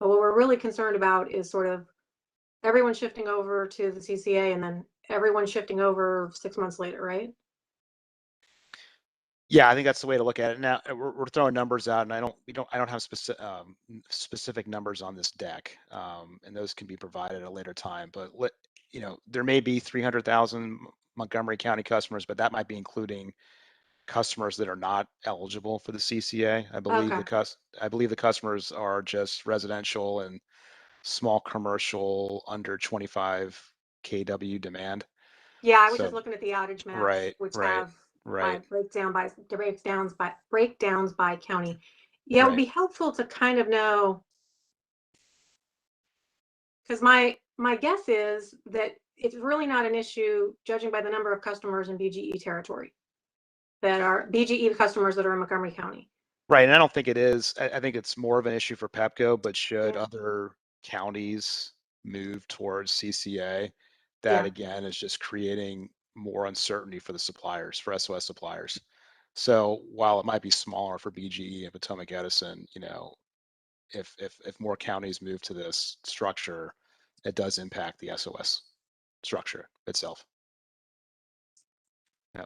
But what we're really concerned about is sort of everyone shifting over to the CCA and then everyone shifting over 6 months later, right? Yeah, I think that's the way to look at it. Now we're throwing numbers out, and I don't have specific numbers on this deck, and those can be provided at a later time. But there may be 300,000 Montgomery County customers, but that might be including customers that are not eligible for the CCA. I believe the customers are just residential and small commercial under 25 kW demand. Yeah, I was just looking at the outage maps, Right, which right, have right. breakdowns by county. Yeah, it would be helpful to kind of know, because my guess is that it's really not an issue, judging by the number of customers in BGE territory that are BGE customers that are in Montgomery County. Right, and I don't think it is. I think it's more of an issue for Pepco, but should other counties move towards CCA, that again is just creating more uncertainty for the suppliers, for SOS suppliers. So while it might be smaller for BGE and Potomac Edison, if more counties move to this structure, it does impact the SOS structure itself. Yeah.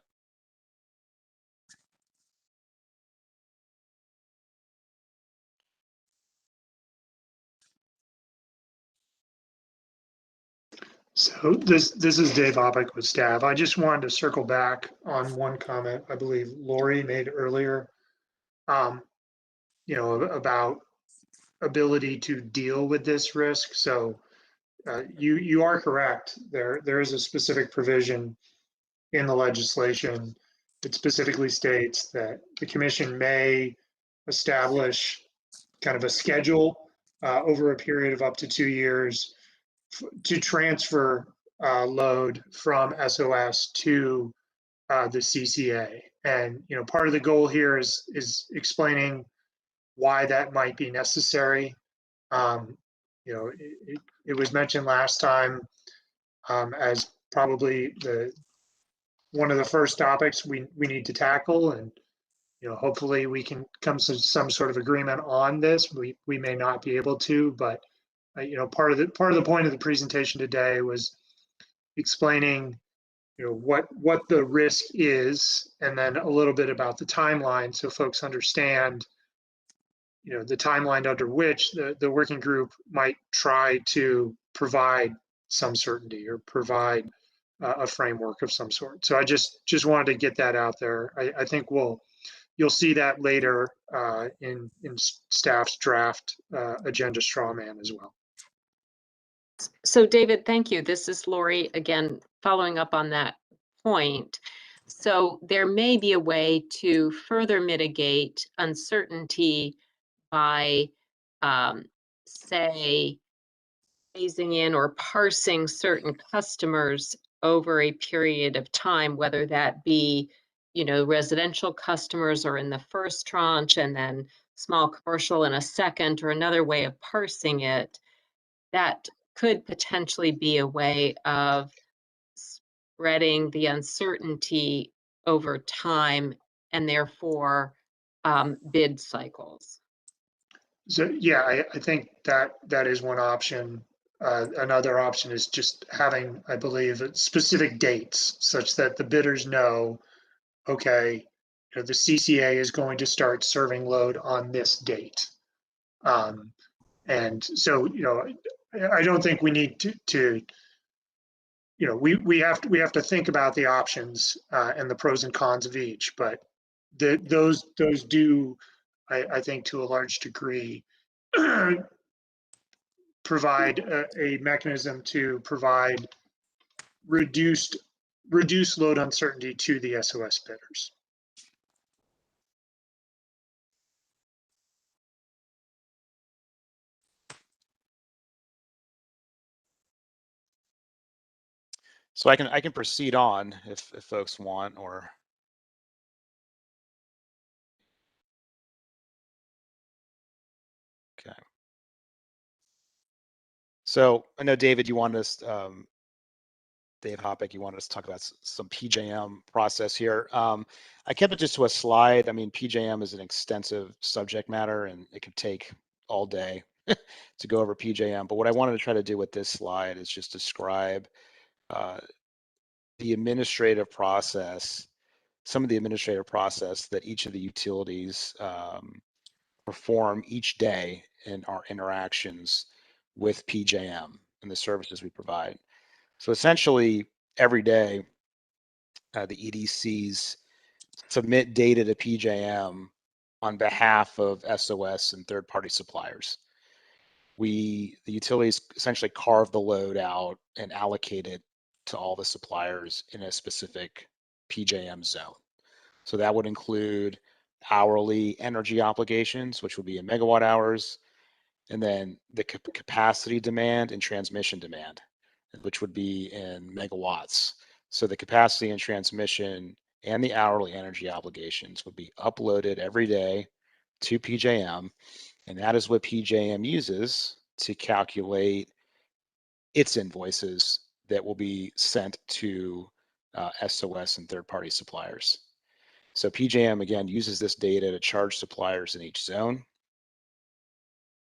So this is Dave Opick with staff. I just wanted to circle back on one comment I believe Lori made earlier, about ability to deal with this risk. So you are correct. There is a specific provision in the legislation that specifically states that the commission may establish kind of a schedule over a period of up to 2 years to transfer load from SOS to the CCA. And part of the goal here is explaining why that might be necessary. It was mentioned last time as probably one of the first topics we need to tackle, and hopefully we can come to some sort of agreement on this. We may not be able to, but part of the point of the presentation today was explaining what the risk is, and then a little bit about the timeline, so folks understand the timeline under which the working group might try to provide some certainty or provide a framework of some sort. So I just wanted to get that out there. I think you'll see that later in staff's draft agenda straw man as well. So David, thank you. This is Lori again, following up on that point. So there may be a way to further mitigate uncertainty by, say, phasing in or parsing certain customers over a period of time, whether that be, residential customers or in the first tranche and then small commercial in a second, or another way of parsing it. That could potentially be a way of spreading the uncertainty over time and therefore bid cycles. So yeah, I think that is one option. Another option is just having, I believe, specific dates such that the bidders know, okay, the CCA is going to start serving load on this date. And so, I don't think we need to we have to think about the options and the pros and cons of each, but those do, I think, to a large degree, provide a mechanism to provide reduced load uncertainty to the SOS bidders. So I can proceed on if folks want, or okay. So I know David, you want us Dave Hoppick, you wanted us to talk about some PJM process here. I kept it just to a slide. I mean, PJM is an extensive subject matter, and it could take all day to go over PJM. But what I wanted to try to do with this slide is just describe the administrative process, some of the administrative process that each of the utilities perform each day in our interactions with PJM and the services we provide. So essentially, every day, the EDCs submit data to PJM on behalf of SOS and third-party suppliers. The utilities essentially carve the load out and allocate it to all the suppliers in a specific PJM zone. So that would include hourly energy obligations, which would be in megawatt hours, and then the capacity demand and transmission demand, which would be in megawatts. So the capacity and transmission and the hourly energy obligations would be uploaded every day to PJM, and that is what PJM uses to calculate its invoices that will be sent to SOS and third-party suppliers. So PJM, again, uses this data to charge suppliers in each zone.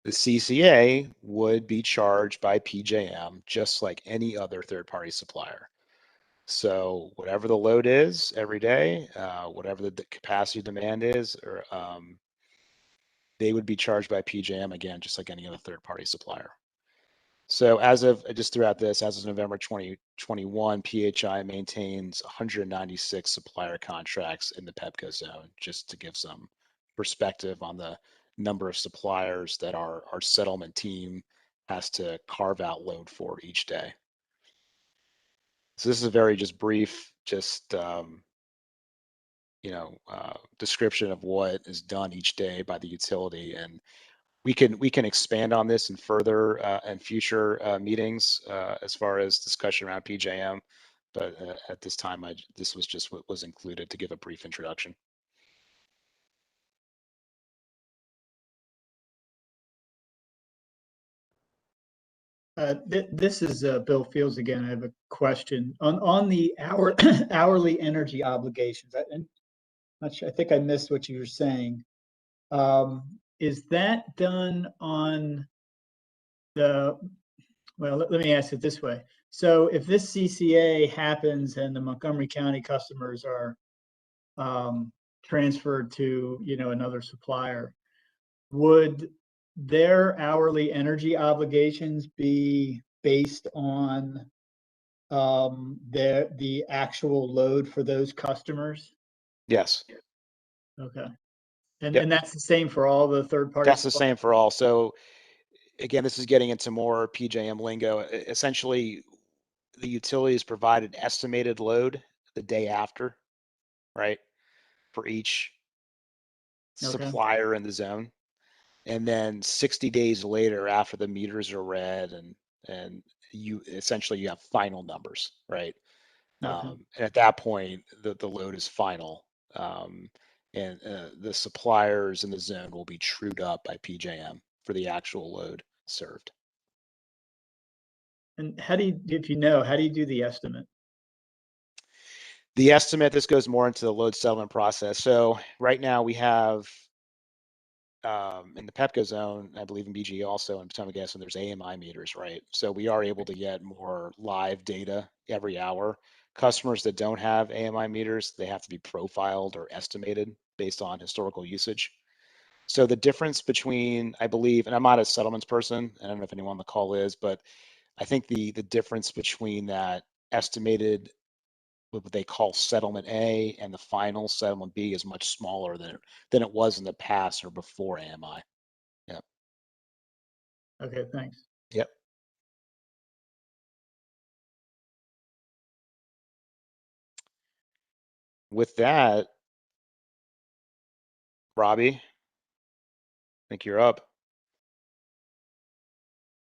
The CCA would be charged by PJM just like any other third-party supplier. So whatever the load is every day, whatever the capacity demand is, or they would be charged by PJM, again, just like any other third-party supplier. So as of, I just threw out this, as of November 2021, PHI maintains 196 supplier contracts in the PEPCO zone, just to give some perspective on the number of suppliers that our settlement team has to carve out load for each day. So this is a very just brief, just description of what is done each day by the utility, and we can expand on this in further and future meetings as far as discussion around PJM. But at this time, this was just what was included to give a brief introduction. This is Bill Fields again. I have a question on the hourly energy obligations. I think I missed what you were saying. Is that done on the? Well, let me ask it this way. So if this CCA happens and the Montgomery County customers are transferred to another supplier, would their hourly energy obligations be based on the actual load for those customers? Yes. Okay. And that's the same for all the third party? That's the same for all. So again, this is getting into more PJM lingo. Essentially, the utilities provide an estimated load the day after, right, for each supplier in the zone. And then 60 days later, after the meters are read and you have final numbers, right? And at that point, the load is final. And the suppliers in the zone will be trued up by PJM for the actual load served. And how do you do the estimate? The estimate, this goes more into the load settlement process. So right now we have in the PEPCO zone, I believe in BG also, and Potomac Gas, and there's AMI meters, right? So we are able to get more live data every hour. Customers that don't have AMI meters, they have to be profiled or estimated based on historical usage. So the difference between, I believe, and I'm not a settlements person, I don't know if anyone on the call is, but I think the difference between that estimated, what they call settlement A, and the final settlement B is much smaller than it was in the past or before AMI. Yeah. Okay, thanks. Yep. With that, Robbie, I think you're up.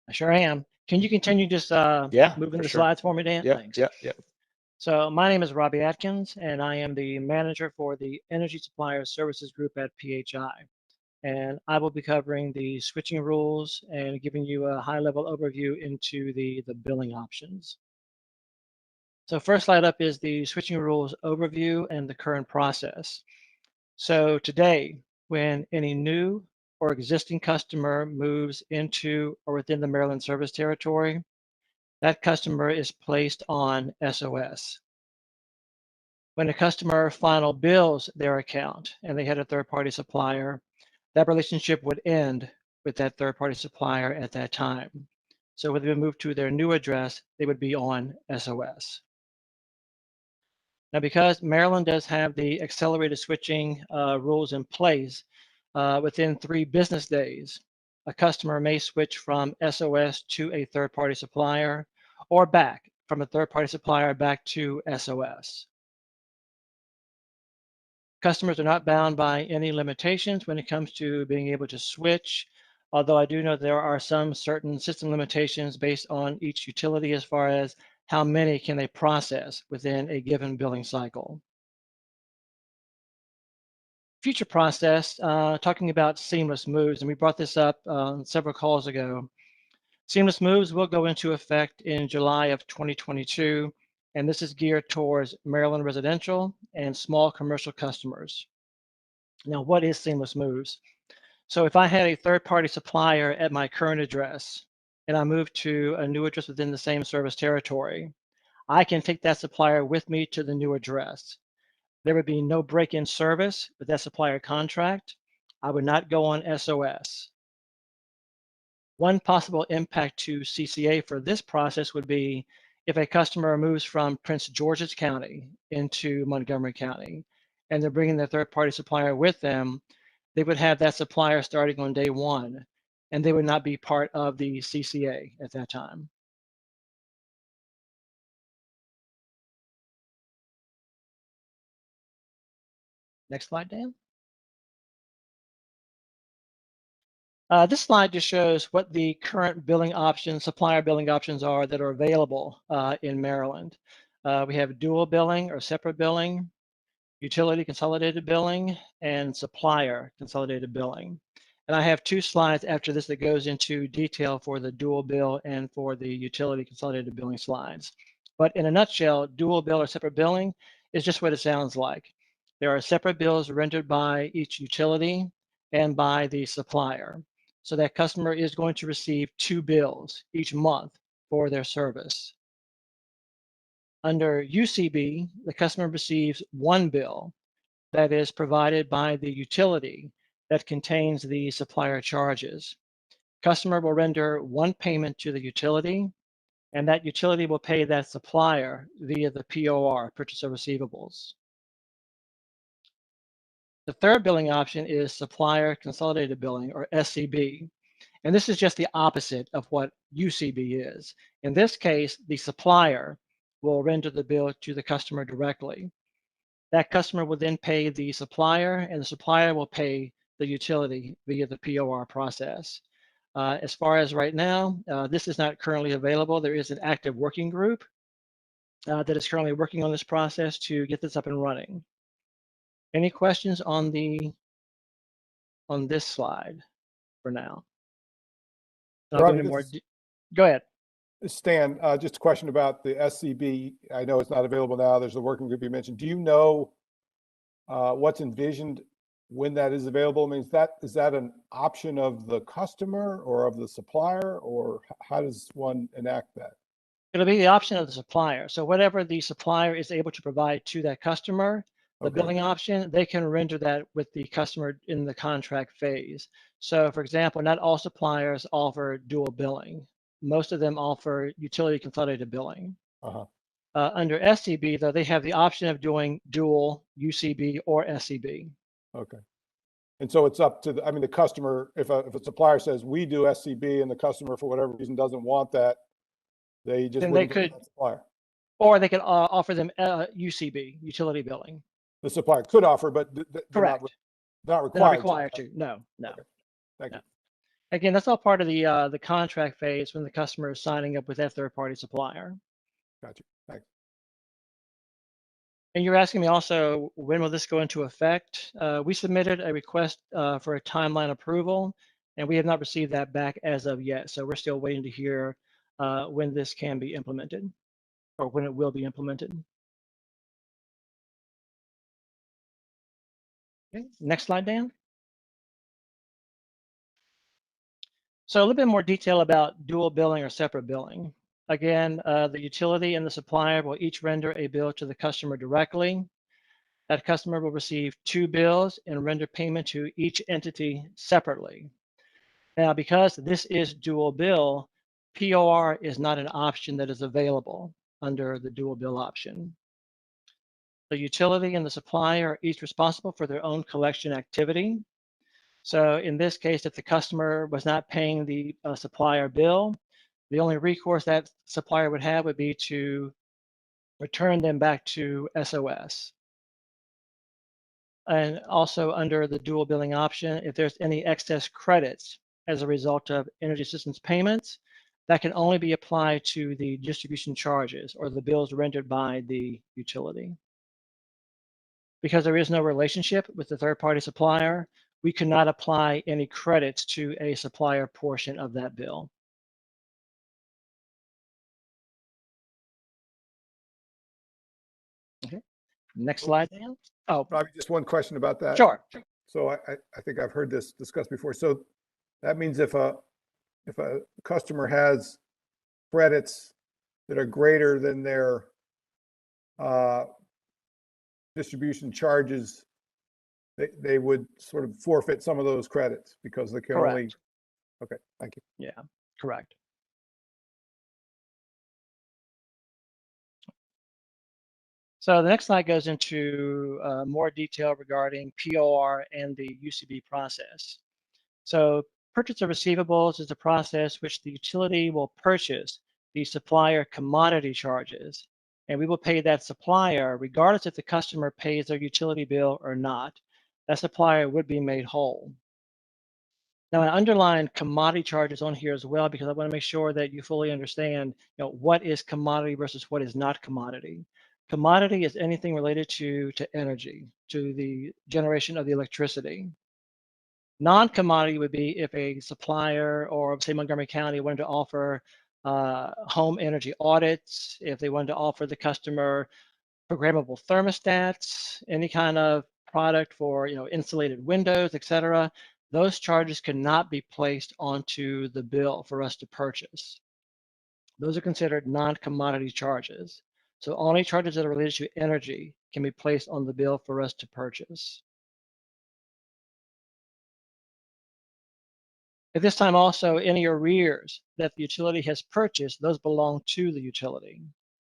I sure am. Can you continue just moving the slides for me, Dan? Yeah, Thanks. yeah. So my name is Robbie Atkins, and I am the manager for the Energy Supplier Services Group at PHI. And I will be covering the switching rules and giving you a high-level overview into the billing options. So first slide up is the switching rules overview and the current process. So today, when any new or existing customer moves into or within the Maryland service territory, that customer is placed on SOS. When a customer final bills their account and they had a third-party supplier, that relationship would end with that third-party supplier at that time. So when they move to their new address, they would be on SOS. Now, because Maryland does have the accelerated switching rules in place, within 3 business days, a customer may switch from SOS to a third-party supplier or back from a third-party supplier back to SOS. Customers are not bound by any limitations when it comes to being able to switch, although I do know there are some certain system limitations based on each utility as far as how many can they process within a given billing cycle. Future process, talking about seamless moves, and we brought this up several calls ago. Seamless moves will go into effect in July of 2022, and this is geared towards Maryland residential and small commercial customers. Now, what is seamless moves? So if I had a third-party supplier at my current address and I move to a new address within the same service territory, I can take that supplier with me to the new address. There would be no break-in service with that supplier contract. I would not go on SOS. One possible impact to CCA for this process would be if a customer moves from Prince George's County into Montgomery County, and they're bringing their third-party supplier with them, they would have that supplier starting on day 1, and they would not be part of the CCA at that time. Next slide, Dan. This slide just shows what the current billing options, supplier billing options are that are available in Maryland. We have dual billing or separate billing, utility consolidated billing, and supplier consolidated billing. And I have 2 slides after this that goes into detail for the dual bill and for the utility consolidated billing slides. But in a nutshell, dual bill or separate billing is just what it sounds like. There are separate bills rendered by each utility and by the supplier. So that customer is going to receive 2 bills each month for their service. Under UCB, the customer receives 1 bill that is provided by the utility that contains the supplier charges. Customer will render 1 payment to the utility, and that utility will pay that supplier via the POR, purchase of receivables. The third billing option is supplier consolidated billing, or SCB. And this is just the opposite of what UCB is. In this case, the supplier will render the bill to the customer directly. That customer will then pay the supplier, and the supplier will pay the utility via the POR process. As far as right now, this is not currently available. There is an active working group that is currently working on this process to get this up and running. Any questions on this slide for now? Robbie, Go ahead. Stan, just a question about the SCB. I know it's not available now. There's a working group you mentioned. Do you know what's envisioned when that is available? I mean, is that an option of the customer or of the supplier, or how does one enact that? It'll be the option of the supplier. So whatever the supplier is able to provide to that customer, the billing option, they can render that with the customer in the contract phase. So for example, not all suppliers offer dual billing. Most of them offer utility consolidated billing. Under SCB, though, they have the option of doing dual UCB or SCB. Okay. And so it's up to the customer, if a supplier says we do SCB and the customer for whatever reason doesn't want that, they just wouldn't go to that supplier. Or they could offer them UCB, utility billing. The supplier could offer, but correct. Not required. They're not required to. No. Okay. Thank you. Again, that's all part of the contract phase when the customer is signing up with that third-party supplier. Gotcha. Thanks. And you're asking me also, when will this go into effect? We submitted a request for a timeline approval, and we have not received that back as of yet. So we're still waiting to hear when this can be implemented. or when it will be implemented. Okay, next slide, Dan. So a little bit more detail about dual billing or separate billing. Again, the utility and the supplier will each render a bill to the customer directly. That customer will receive 2 bills and render payment to each entity separately. Now, because this is dual bill, POR is not an option that is available under the dual bill option. The utility and the supplier are each responsible for their own collection activity. So in this case, if the customer was not paying the supplier bill, the only recourse that supplier would have would be to return them back to SOS. And also under the dual billing option, if there's any excess credits as a result of energy assistance payments, that can only be applied to the distribution charges or the bills rendered by the utility. Because there is no relationship with the third-party supplier, we cannot apply any credits to a supplier portion of that bill. Okay, next slide, Dan. Oh, Probably just one question about that. Sure. So I think I've heard this discussed before. So that means if a customer has credits that are greater than their distribution charges, they would sort of forfeit some of those credits because they can only. Correct. Okay, thank you. Yeah, correct. So the next slide goes into more detail regarding POR and the UCB process. So purchase of receivables is a process which the utility will purchase the supplier commodity charges, and we will pay that supplier regardless if the customer pays their utility bill or not. That supplier would be made whole. Now, I underline commodity charges on here as well because I want to make sure that you fully understand, what is commodity versus what is not commodity. Commodity is anything related to energy, to the generation of the electricity. Non-commodity would be if a supplier or say Montgomery County wanted to offer home energy audits, if they wanted to offer the customer programmable thermostats, any kind of product for insulated windows, etc. Those charges cannot be placed onto the bill for us to purchase. Those are considered non-commodity charges. So only charges that are related to energy can be placed on the bill for us to purchase. At this time also, any arrears that the utility has purchased, those belong to the utility.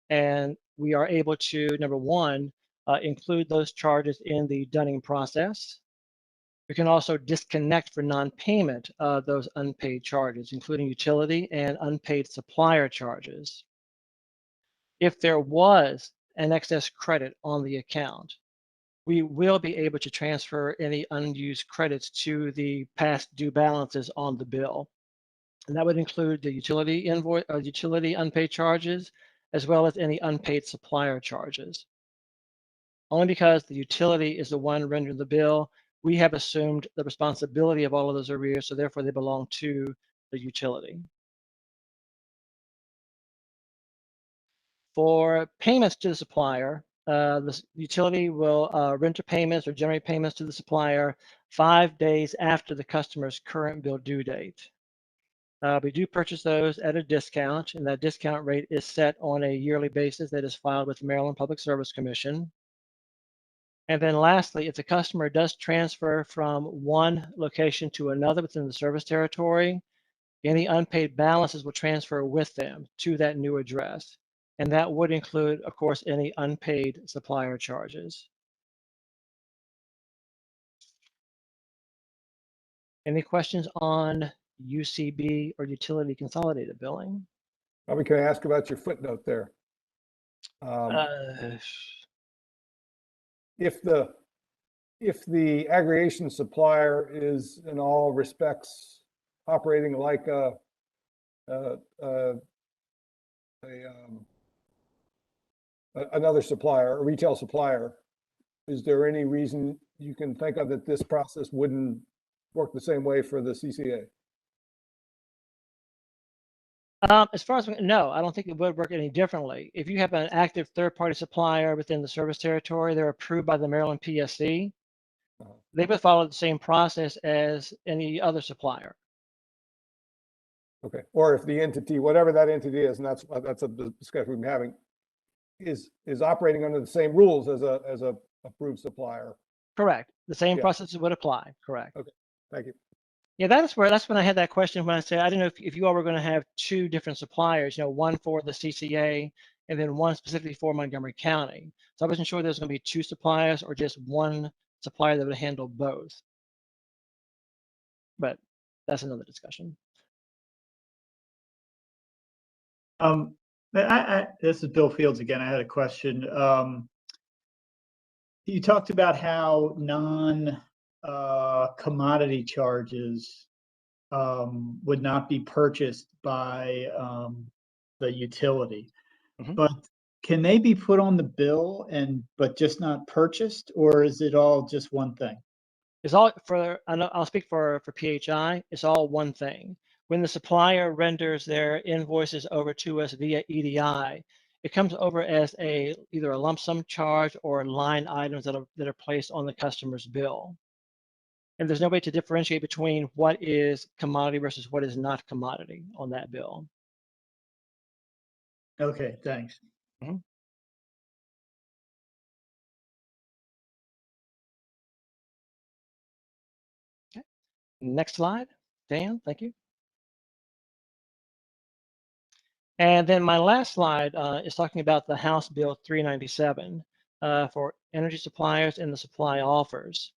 And we are able to, number one, include those charges in the dunning process. We can also disconnect for non-payment of those unpaid charges, including utility and unpaid supplier charges. If there was an excess credit on the account, we will be able to transfer any unused credits to the past due balances on the bill. And that would include the utility invoice, utility unpaid charges, as well as any unpaid supplier charges. Only because the utility is the one rendering the bill, we have assumed the responsibility of all of those arrears, so therefore they belong to the utility. For payments to the supplier, the utility will render payments or generate payments to the supplier 5 days after the customer's current bill due date. We do purchase those at a discount, and that discount rate is set on a yearly basis that is filed with the Maryland Public Service Commission. And then lastly, if the customer does transfer from one location to another within the service territory, any unpaid balances will transfer with them to that new address. And that would include, of course, any unpaid supplier charges. Any questions on UCB or utility consolidated billing? Probably can I ask about your footnote there? If the aggregation supplier is in all respects operating like another supplier, a retail supplier, is there any reason you can think of that this process wouldn't work the same way for the CCA? As far as no, I don't think it would work any differently. If you have an active third-party supplier within the service territory, they're approved by the Maryland PSC. They would follow the same process as any other supplier. Okay, or if the entity, whatever that entity is, and that's a discussion we've been having, is operating under the same rules as a approved supplier. Correct. The same Yeah. processes would apply. Correct. Okay, thank you. Yeah, that's when I had that question when I said I didn't know if you all were going to have two different suppliers, one for the CCA and then one specifically for Montgomery County. So I wasn't sure there was going to be two suppliers or just one supplier that would handle both. But that's another discussion. This is Bill Fields again. I had a question. You talked about how commodity charges would not be purchased by the utility, but can they be put on the bill but just not purchased, or is it all just one thing? It's all I'll speak for PHI. It's all one thing. When the supplier renders their invoices over to us via EDI, it comes over as either a lump sum charge or line items that are placed on the customer's bill. And there's no way to differentiate between what is commodity versus what is not commodity on that bill. Okay, thanks. Mm-hmm. Okay. Next slide, Dan, thank you. And then my last slide is talking about the House Bill 397 for energy suppliers and the supply offers.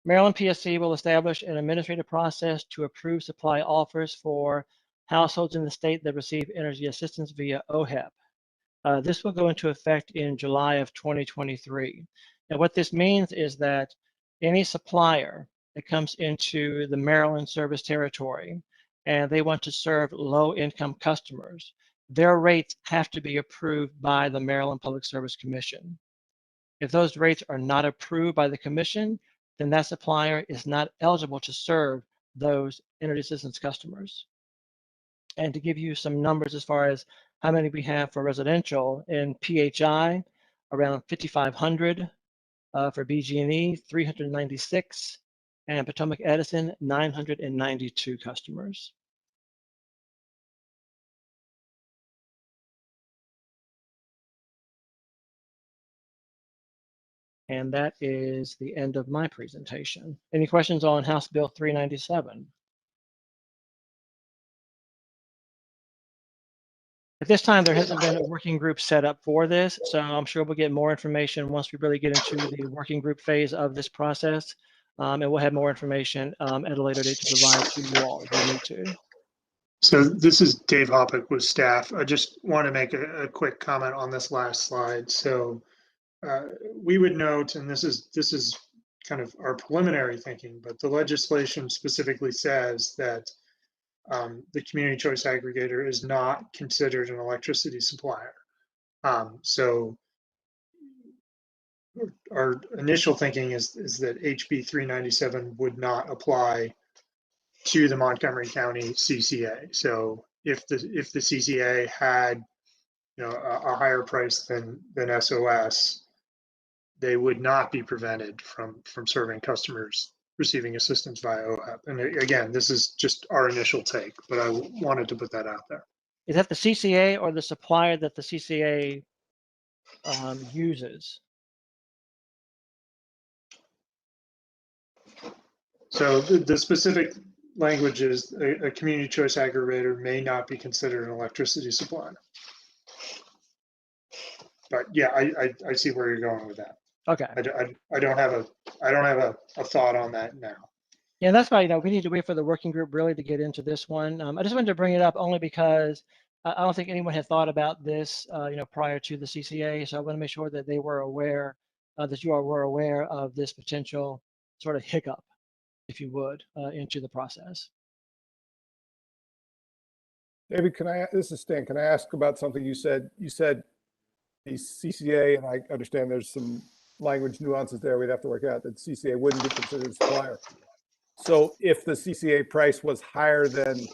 Maryland PSC will establish an administrative process to approve supply offers for households in the state that receive energy assistance via OHEP. This will go into effect in July of 2023. And what this means is that any supplier that comes into the Maryland service territory and they want to serve low-income customers, their rates have to be approved by the Maryland Public Service Commission. If those rates are not approved by the commission, then that supplier is not eligible to serve those energy assistance customers. And to give you some numbers as far as how many we have for residential in PHI, around 5,500, for BG&E, 396, and Potomac Edison, 992 customers. And that is the end of my presentation. Any questions on House Bill 397? At this time, there hasn't been a working group set up for this, so I'm sure we'll get more information once we really get into the working group phase of this process, and we'll have more information at a later date to provide to you all if we need to. So this is Dave Hoppick with staff. I just want to make a quick comment on this last slide. So we would note, and this is kind of our preliminary thinking, but the legislation specifically says that the community choice aggregator is not considered an electricity supplier. So our initial thinking is that HB 397 would not apply to the Montgomery County CCA. So if the CCA had a higher price than SOS, they would not be prevented from serving customers receiving assistance via OHEP. And again, this is just our initial take, but I wanted to put that out there. Is that the CCA or the supplier that the CCA uses? So the specific language is a community choice aggregator may not be considered an electricity supplier. But yeah, I see where you're going with that. Okay. I don't have a thought on that now. Yeah, that's why we need to wait for the working group really to get into this one. I just wanted to bring it up only because I don't think anyone had thought about this, prior to the CCA. So I want to make sure that they were aware, that you all were aware of this potential sort of hiccup, if you would, into the process. David, this is Stan, can I ask about something you said? You said the CCA, and I understand there's some language nuances there we'd have to work out, that CCA wouldn't be considered a supplier. So if the CCA price was higher than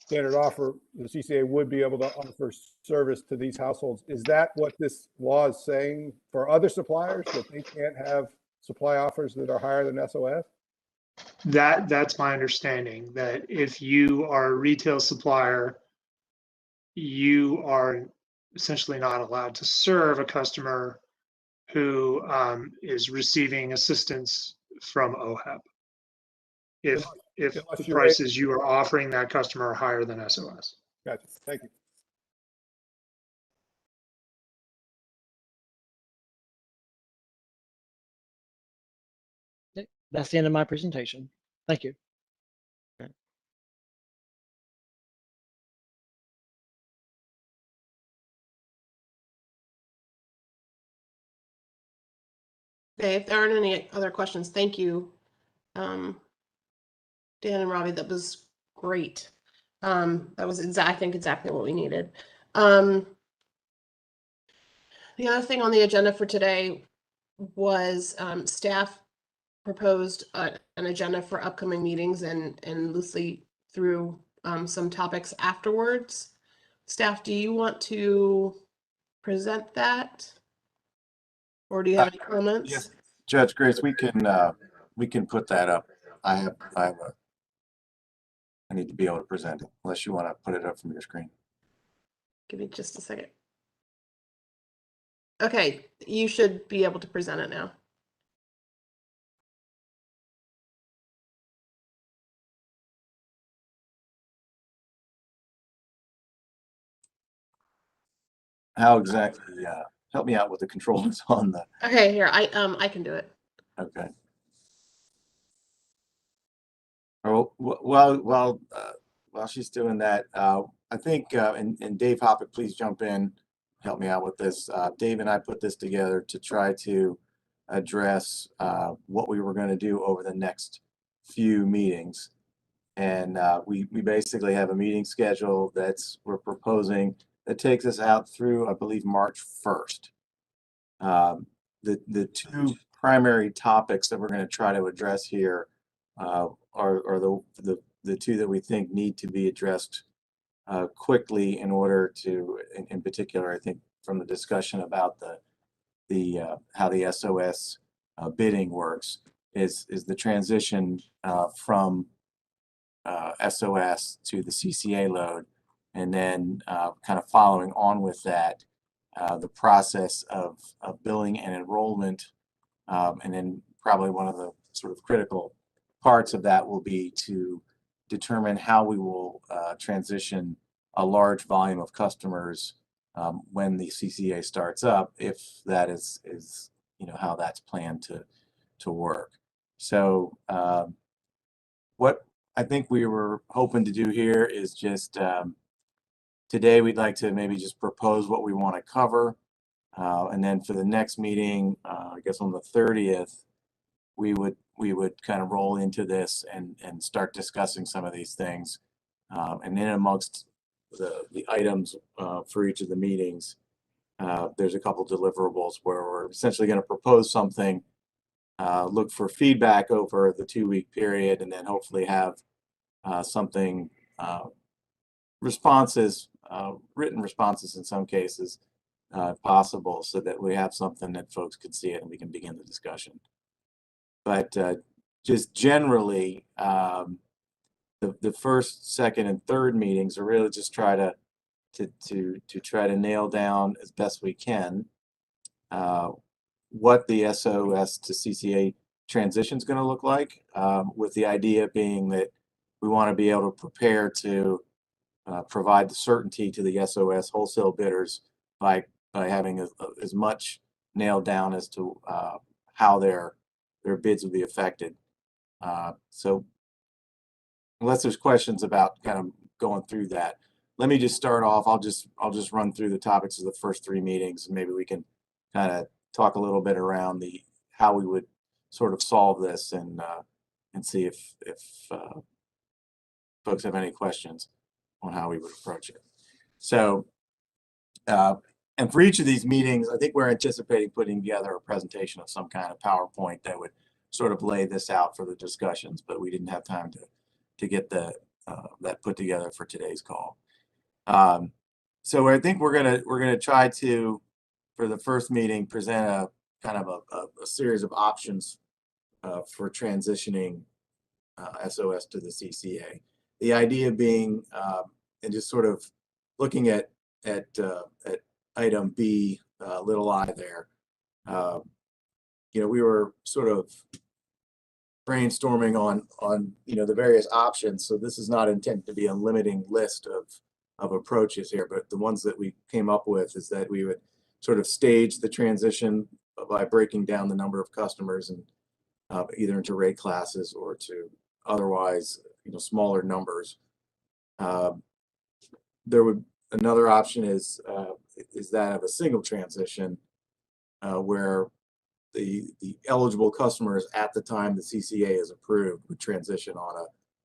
standard offer, the CCA would be able to offer service to these households. Is that what this law is saying for other suppliers, that they can't have supply offers that are higher than SOS? That's my understanding, that if you are a retail supplier, you are essentially not allowed to serve a customer who is receiving assistance from OHEP. If Unless the you're prices you are offering that customer are higher than SOS. Gotcha. Thank you. That's the end of my presentation. Thank you. Okay, if there aren't any other questions, thank you, Dan and Robbie. That was great. That was I think exactly what we needed. The other thing on the agenda for today was staff proposed an agenda for upcoming meetings and loosely threw some topics afterwards. Staff, do you want to present that? Or do you have any comments? Yes, Judge Grace, we can put that up. I need to be able to present it, unless you want to put it up from your screen. Give me just a second. Okay, you should be able to present it now. How exactly, help me out with the controls on the, Okay, here, I can do it. okay. Oh, while she's doing that, I think, and Dave Hoppick, please jump in, help me out with this. Dave and I put this together to try to address what we were going to do over the next few meetings. And we basically have a meeting schedule we're proposing that takes us out through, I believe, March 1st. The two primary topics that we're going to try to address here are the two that we think need to be addressed quickly in order to, in particular, I think from the discussion about how the SOS bidding works, is the transition from SOS to the CCA load, and then kind of following on with that, the process of billing and enrollment, and then probably one of the sort of critical parts of that will be to determine how we will transition a large volume of customers when the CCA starts up, if that is how that's planned to work. So what I think we were hoping to do here is just today we'd like to maybe just propose what we want to cover, and then for the next meeting, I guess on the 30th, we would kind of roll into this and start discussing some of these things, and then amongst the items for each of the meetings, there's a couple deliverables where we're essentially going to propose something, look for feedback over the 2-week period, and then hopefully have something, responses, written responses in some cases, possible, so that we have something that folks can see it and we can begin the discussion. But just generally, the first, second, and third meetings are really just try to try to nail down as best we can what the SOS to CCA transition is going to look like, with the idea being that we want to be able to prepare to provide the certainty to the SOS wholesale bidders by having as much nailed down as to how their bids will be affected. So unless there's questions about kind of going through that, let me just start off. I'll just run through the topics of the first 3 meetings, and maybe we can kind of talk a little bit around how we would sort of solve this, and see if folks have any questions on how we would approach it. So, and for each of these meetings, I think we're anticipating putting together a presentation of some kind of PowerPoint that would sort of lay this out for the discussions, but we didn't have time to get the that put together for today's call. So I think we're gonna try to, for the first meeting, present a kind of a series of options for transitioning SOS to the CCA. The idea being, and just sort of looking at item B, little I there. We were sort of brainstorming on the various options. So this is not intended to be a limiting list of approaches here, but the ones that we came up with is that we would sort of stage the transition by breaking down the number of customers and either into rate classes or to otherwise smaller numbers. Another option is that of a single transition where the eligible customers at the time the CCA is approved would transition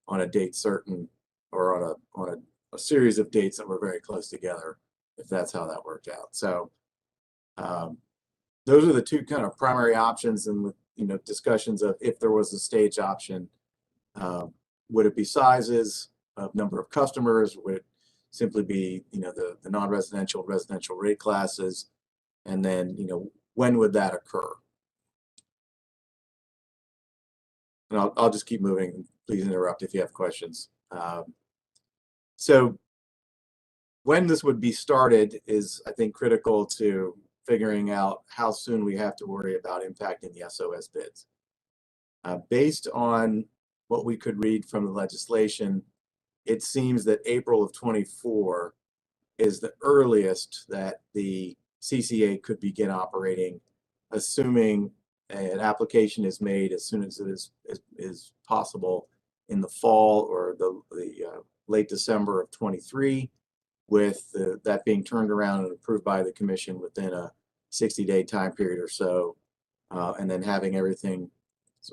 on a date certain, or on a series of dates that were very close together, if that's how that worked out. So those are the two kind of primary options, and with discussions of if there was a stage option, would it be sizes of number of customers? Would it simply be the non-residential, residential rate classes? And then when would that occur? And I'll just keep moving. Please interrupt if you have questions. So when this would be started is, I think, critical to figuring out how soon we have to worry about impacting the SOS bids. Based on what we could read from the legislation, it seems that April of 24 is the earliest that the CCA could begin operating, assuming an application is made as soon as it is possible in the fall or the late December of 23, with that being turned around and approved by the commission within a 60-day time period or so, and then having everything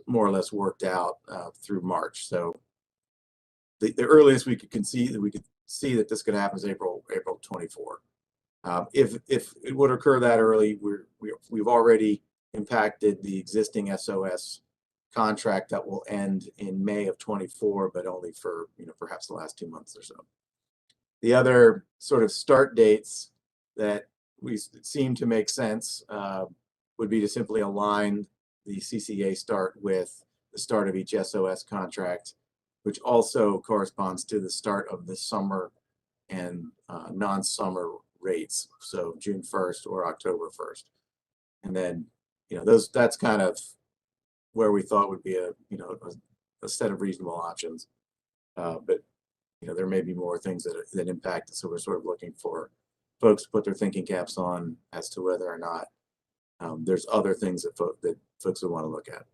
more or less worked out through March. So the earliest we could see that this could happen is April 24. If it would occur that early, we've already impacted the existing SOS contract that will end in May of 24, but only for perhaps the last 2 months or so. The other sort of start dates that seem to make sense would be to simply align the CCA start with the start of each SOS contract, which also corresponds to the start of the summer and non-summer rates, so June 1st or October 1st. And then that's kind of where we thought would be a set of reasonable options, but there may be more things that impact it. So we're sort of looking for folks to put their thinking caps on as to whether or not there's other things that folks would want to look at.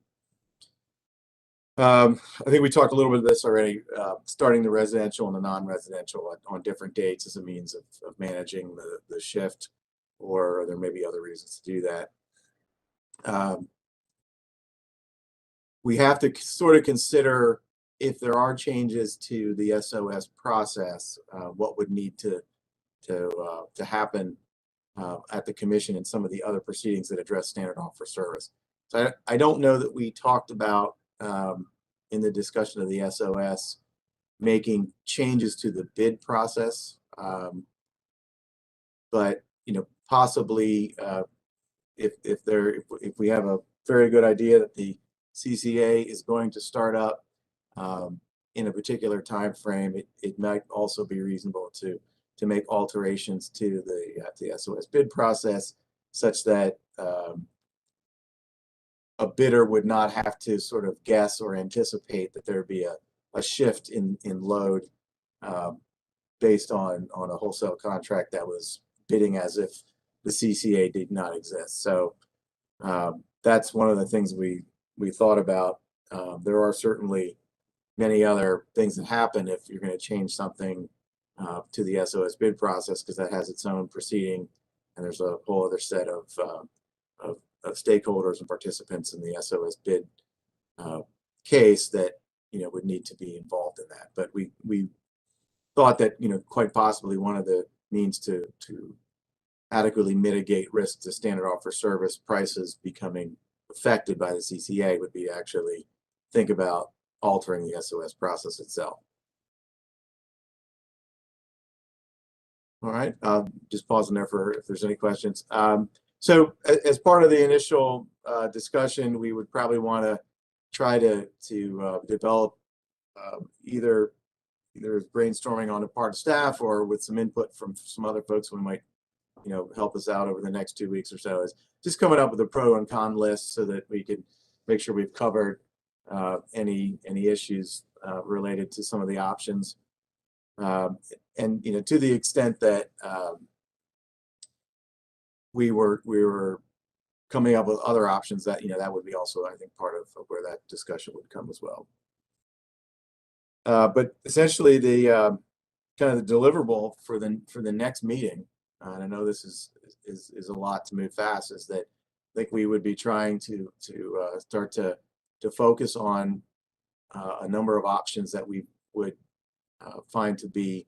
I think we talked a little bit of this already, starting the residential and the non-residential on different dates as a means of managing the shift, or there may be other reasons to do that. We have to sort of consider if there are changes to the SOS process, what would need to happen at the commission and some of the other proceedings that address standard offer service. So I don't know that we talked about in the discussion of the SOS making changes to the bid process, but possibly if we have a very good idea that the CCA is going to start up in a particular time frame, it might also be reasonable to make alterations to the SOS bid process, such that a bidder would not have to sort of guess or anticipate that there would be a shift in load based on a wholesale contract that was bidding as if the CCA did not exist. So that's one of the things we thought about. There are certainly many other things that happen if you're going to change something to the SOS bid process, because that has its own proceeding, and there's a whole other set of stakeholders and participants in the SOS bid case that would need to be involved in that. But we thought that quite possibly one of the means to adequately mitigate risk to standard offer service prices becoming affected by the CCA would be to actually think about altering the SOS process itself. All right, just pausing there for if there's any questions. So as part of the initial discussion, we would probably want to try to develop either brainstorming on the part of staff or with some input from some other folks who might, help us out over the next 2 weeks or so, is just coming up with a pro and con list so that we can make sure we've covered any issues related to some of the options. And to the extent that we were coming up with other options, that that would be also, I think, part of where that discussion would come as well. But essentially, the kind of the deliverable for the next meeting, and I know this is a lot to move fast, is that I think we would be trying to start to focus on a number of options that we would find to be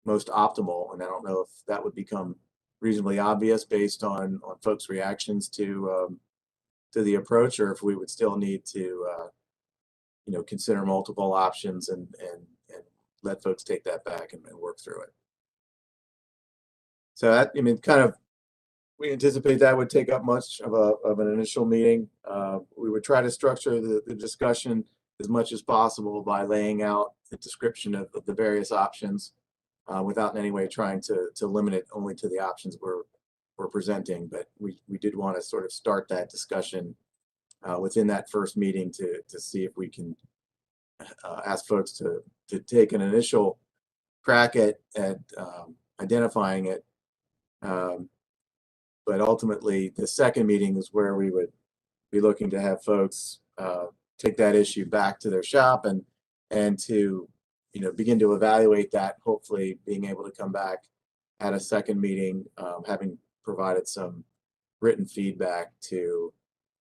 most optimal. And I don't know if that would become reasonably obvious based on folks' reactions to the approach, or if we would still need to consider multiple options and let folks take that back and work through it. So that, kind of, we anticipate that would take up much of an initial meeting. We would try to structure the discussion as much as possible by laying out the description of the various options without in any way trying to limit it only to the options we're presenting. But we did want to sort of start that discussion within that first meeting to see if we can ask folks to take an initial crack at identifying it. But ultimately, the second meeting is where we would be looking to have folks take that issue back to their shop and to begin to evaluate that, hopefully being able to come back at a second meeting, having provided some written feedback to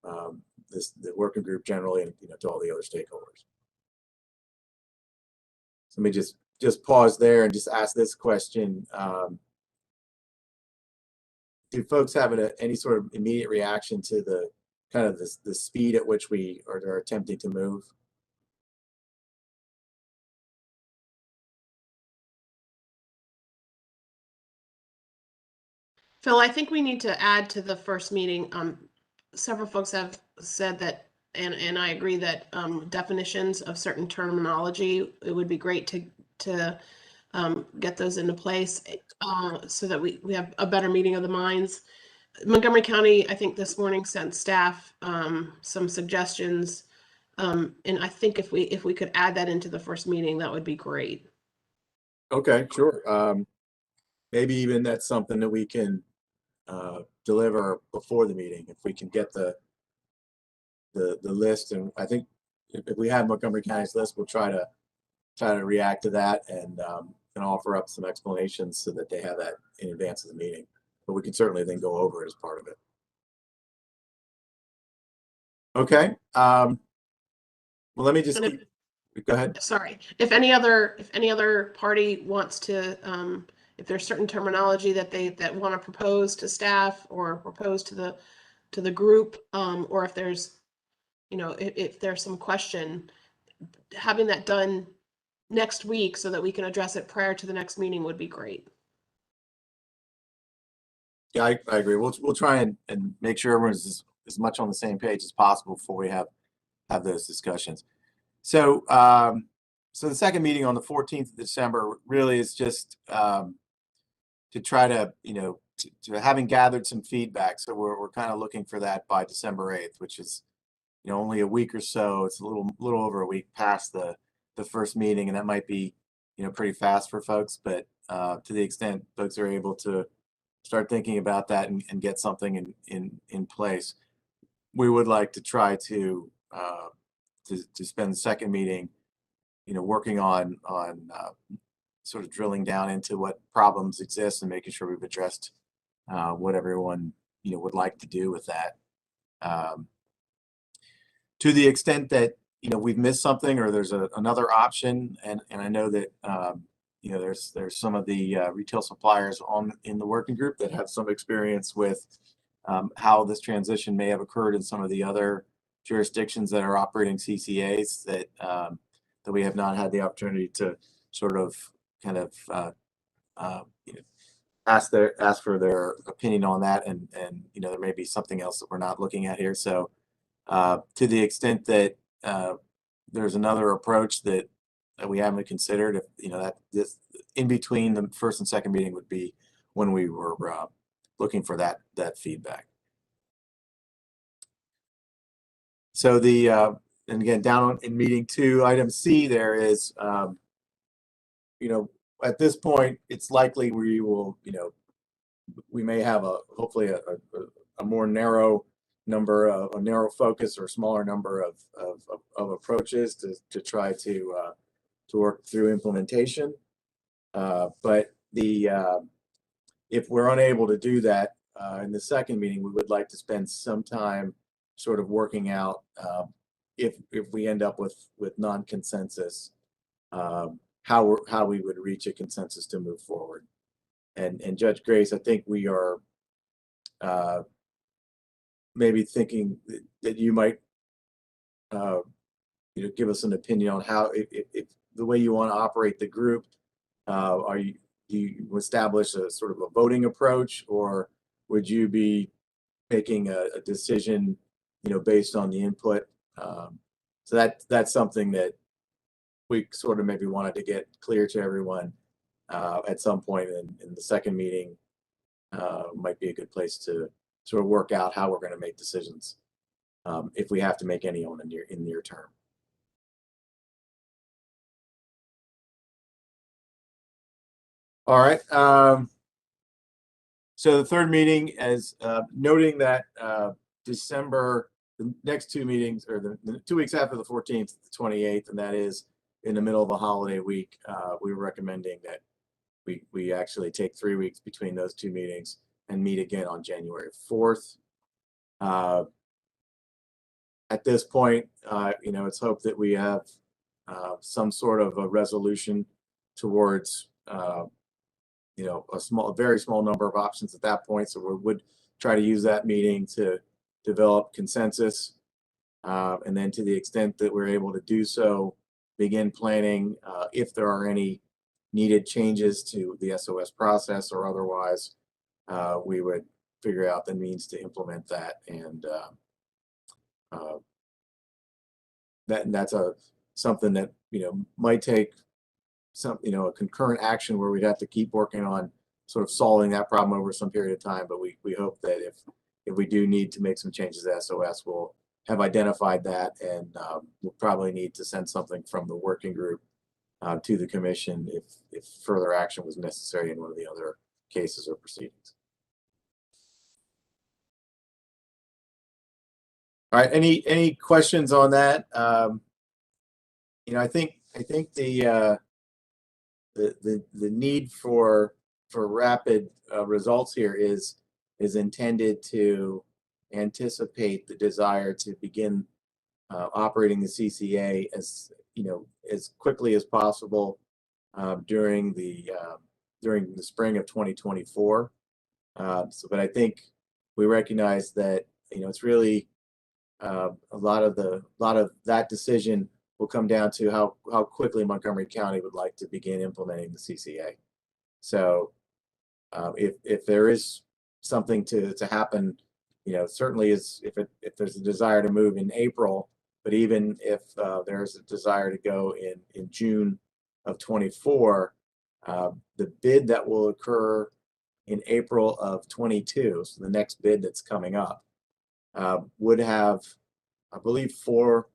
the working group generally, and to all the other stakeholders. So let me just pause there and just ask this question. Do folks have any sort of immediate reaction to the kind of the speed at which we are attempting to move? Phil, I think we need to add to the first meeting. Several folks have said that, and I agree that definitions of certain terminology, it would be great to get those into place so that we have a better meeting of the minds. Montgomery County, I think this morning sent staff some suggestions, and I think if we could add that into the first meeting, that would be great. Okay, sure. Maybe even that's something that we can deliver before the meeting, if we can get the list. And I think if we have Montgomery County's list, we'll try to react to that and offer up some explanations so that they have that in advance of the meeting. But we can certainly then go over it as part of it. Okay. Well, let me just go ahead. Sorry. If any other party wants to, if there's certain terminology that want to propose to staff or propose to the group, or if there's, if there's some question, having that done next week so that we can address it prior to the next meeting would be great. Yeah, I agree. We'll try and make sure everyone's as much on the same page as possible before we have those discussions. So so the second meeting on the 14th of December really is just to try to, to having gathered some feedback. So we're kind of looking for that by December 8th, which is, only a week or so. It's a little over a week past the first meeting, and that might be, pretty fast for folks. But to the extent folks are able to start thinking about that and get something in place, we would like to try to spend the second meeting, working on sort of drilling down into what problems exist and making sure we've addressed what everyone would like to do with that. To the extent that we've missed something or there's another option, and I know that there's some of the retail suppliers in the working group that have some experience with how this transition may have occurred in some of the other jurisdictions that are operating CCAs that we have not had the opportunity to sort of kind of ask for their opinion on that, and there may be something else that we're not looking at here. So to the extent that there's another approach that we haven't considered, if that this in between the first and second meeting would be when we were looking for that feedback. So and again, down in meeting 2, item C, there is at this point it's likely we will we may have hopefully a more narrow number of a narrow focus or smaller number of approaches to try to work through implementation. But if we're unable to do that in the second meeting, we would like to spend some time sort of working out if we end up with non-consensus, how we would reach a consensus to move forward. And Judge Grace, I think we are maybe thinking that you might give us an opinion on how if the way you want to operate the group. Do you establish a sort of a voting approach, or would you be making a decision based on the input? So that's something that we sort of maybe wanted to get clear to everyone at some point in the second meeting. Might be a good place to sort of work out how we're going to make decisions if we have to make any on in near term. All right. So the third meeting is noting that December, the next 2 meetings, or the 2 weeks after the 14th, the 28th, and that is in the middle of a holiday week. We were recommending that we actually take 3 weeks between those 2 meetings and meet again on January 4th. At this point, it's hoped that we have some sort of a resolution towards a very small number of options at that point. So we would try to use that meeting to develop consensus, and then to the extent that we're able to do so, begin planning if there are any needed changes to the SOS process or otherwise. We would figure out the means to implement that, and that's something that might take some a concurrent action where we'd have to keep working on sort of solving that problem over some period of time. But we hope that if we do need to make some changes to SOS, we'll have identified that, and we'll probably need to send something from the working group to the commission if further action was necessary in one of the other cases or proceedings. All right, any questions on that? I think the need for rapid results here is intended to anticipate the desire to begin operating the CCA as quickly as possible during the spring of 2024. But I think we recognize that it's really a lot of that decision will come down to how quickly Montgomery County would like to begin implementing the CCA. So if there is something to happen, certainly if there's a desire to move in April, but even if there's a desire to go in June of 24, the bid that will occur in April of 22, so the next bid that's coming up, would have, I believe, four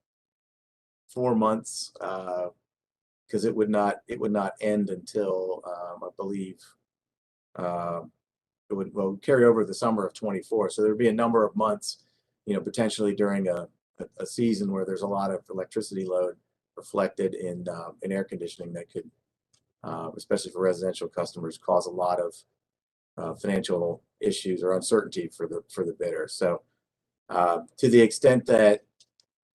months, because it would not end until I believe it would carry over the summer of 24. So there would be a number of months, potentially during a season where there's a lot of electricity load reflected in air conditioning that could, especially for residential customers, cause a lot of financial issues or uncertainty for the bidder. So to the extent that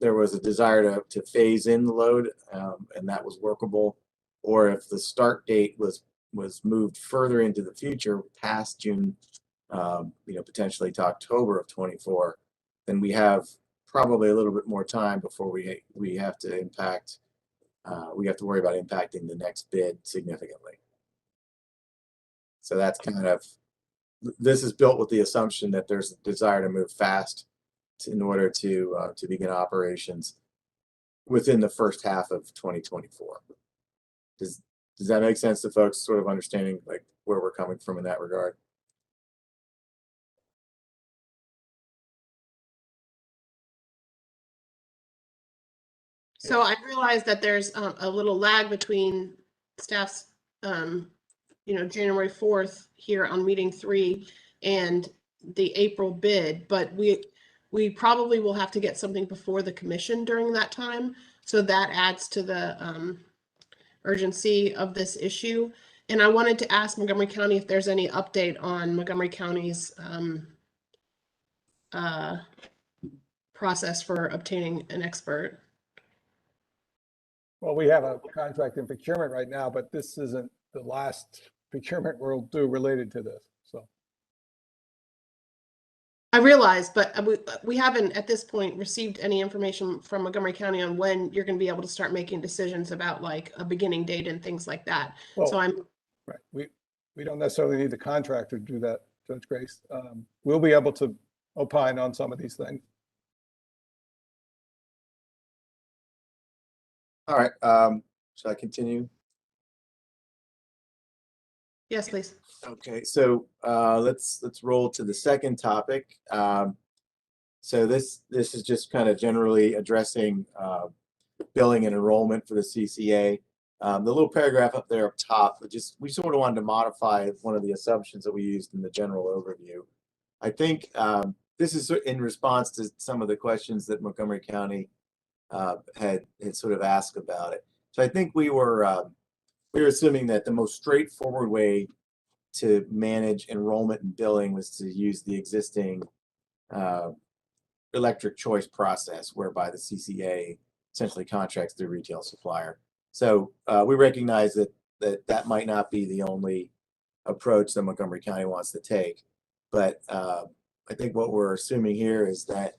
there was a desire to phase in the load, and that was workable, or if the start date was moved further into the future past June, potentially to October of 24, then we have probably a little bit more time before we have to worry about impacting the next bid significantly. So that's kind of, this is built with the assumption that there's a desire to move fast in order to begin operations within the first half of 2024. Does that make sense to folks, sort of understanding like where we're coming from in that regard? So I realize that there's a little lag between staff's, January 4th here on meeting 3 and the April bid, but we probably will have to get something before the commission during that time. So that adds to the urgency of this issue. And I wanted to ask Montgomery County if there's any update on Montgomery County's process for obtaining an expert. Well, we have a contract in procurement right now, but this isn't the last procurement we'll do related to this. So I realize, but we haven't at this point received any information from Montgomery County on when you're going to be able to start making decisions about like a beginning date and things like that. well, So I'm right. We don't necessarily need the contractor to do that, Judge Grace. We'll be able to opine on some of these things. All right. Shall I continue? yes, please. Okay, so let's roll to the second topic. So this is just kind of generally addressing billing and enrollment for the CCA. The little paragraph up there up top, we sort of wanted to modify one of the assumptions that we used in the general overview. I think this is in response to some of the questions that Montgomery County had sort of asked about it. So I think we were assuming that the most straightforward way to manage enrollment and billing was to use the existing electric choice process, whereby the CCA essentially contracts through retail supplier. So we recognize that might not be the only approach that Montgomery County wants to take, but I think what we're assuming here is that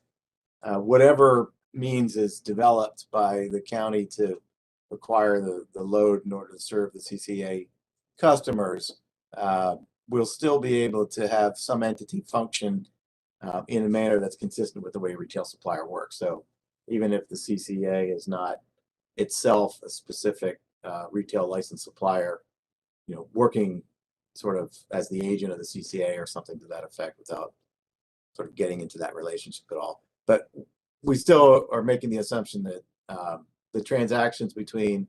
whatever means is developed by the county to acquire the load in order to serve the CCA customers, we'll still be able to have some entity function in a manner that's consistent with the way retail supplier works. So even if the CCA is not itself a specific retail license supplier, working sort of as the agent of the CCA or something to that effect without sort of getting into that relationship at all. But we still are making the assumption that the transactions between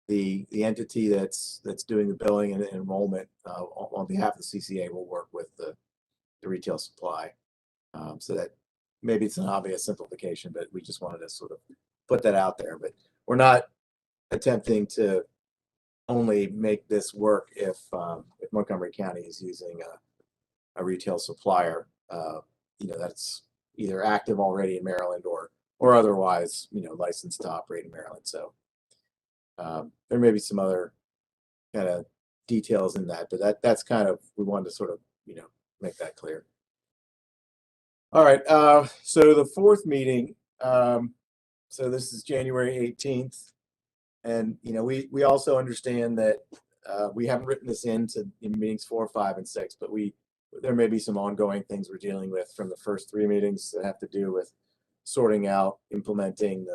the entity that's doing the billing and enrollment on behalf of the CCA will work with the retail supply. So that maybe it's an obvious simplification, but we just wanted to sort of put that out there. But we're not attempting to only make this work if Montgomery County is using a retail supplier, that's either active already in Maryland or otherwise, licensed to operate in Maryland. So there may be some other kind of details in that, but that's kind of, we wanted to sort of, make that clear. All right. So the fourth meeting, so this is January 18th. And, we also understand that we haven't written this in meetings 4, 5, and 6, but there may be some ongoing things we're dealing with from the first 3 meetings that have to do with sorting out, implementing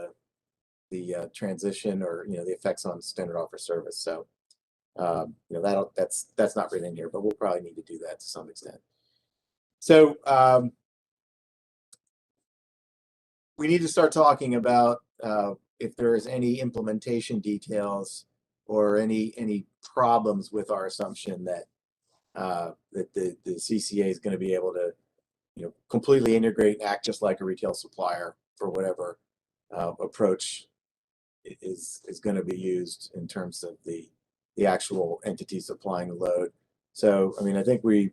the transition or, the effects on standard offer service. So, that's not written in here, but we'll probably need to do that to some extent. So, we need to start talking about if there is any implementation details or any problems with our assumption that the CCA is going to be able to, completely integrate and act just like a retail supplier for whatever approach is going to be used in terms of the actual entity supplying the load. So, I mean, I think we're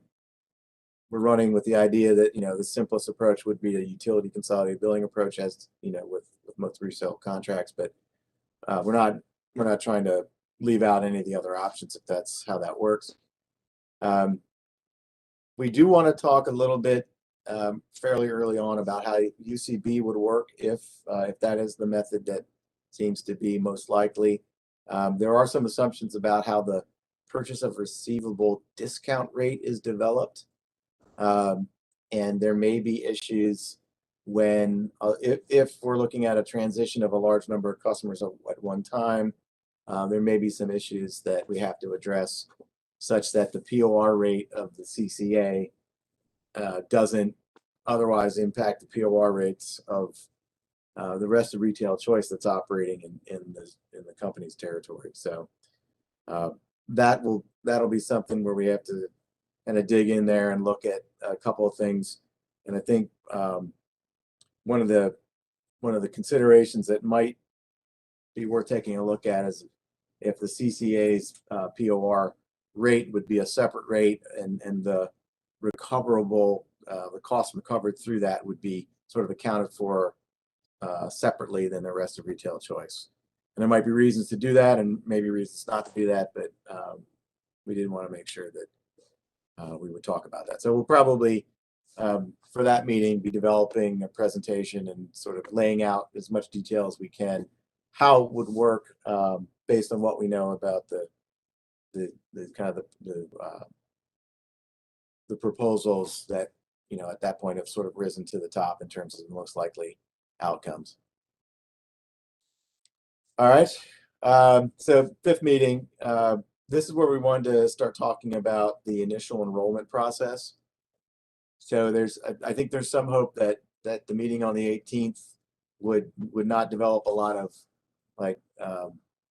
running with the idea that, the simplest approach would be a utility consolidated billing approach, as, with most resale contracts, but we're not trying to leave out any of the other options if that's how that works. We do want to talk a little bit fairly early on about how UCB would work if that is the method that seems to be most likely. There are some assumptions about how the purchase of receivable discount rate is developed. And there may be issues when, if we're looking at a transition of a large number of customers at one time, there may be some issues that we have to address, such that the POR rate of the CCA doesn't otherwise impact the POR rates of the rest of retail choice that's operating in the company's territory. So that'll be something where we have to kind of dig in there and look at a couple of things. And I think one of the considerations that might be worth taking a look at is if the CCA's POR rate would be a separate rate, and the recoverable, the cost recovered through that would be sort of accounted for separately than the rest of retail choice. And there might be reasons to do that, and maybe reasons not to do that, but we didn't want to make sure that we would talk about that. So we'll probably, for that meeting, be developing a presentation and sort of laying out as much detail as we can how it would work based on what we know about the kind of the proposals that, you know, at that point have sort of risen to the top in terms of the most likely outcomes. All right. So fifth meeting. This is where we wanted to start talking about the initial enrollment process. So I think there's some hope that the meeting on the 18th would not develop a lot of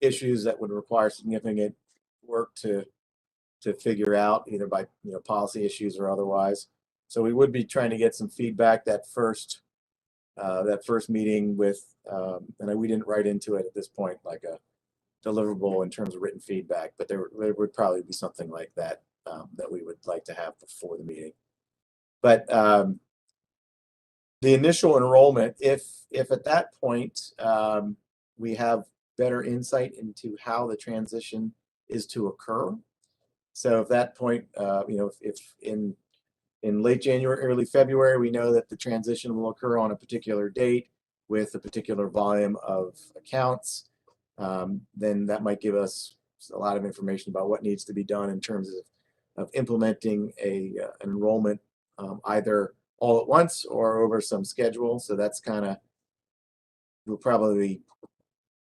issues that would require significant work to figure out, either by policy issues or otherwise. So we would be trying to get some feedback that first meeting with, and we didn't write into it at this point like a deliverable in terms of written feedback, but there would probably be something like that that we would like to have before the meeting. But the initial enrollment, if at that point we have better insight into how the transition is to occur. So at that point, if in late January, early February, we know that the transition will occur on a particular date with a particular volume of accounts, then that might give us a lot of information about what needs to be done in terms of implementing an enrollment either all at once or over some schedule. So that's kind of, we'll probably,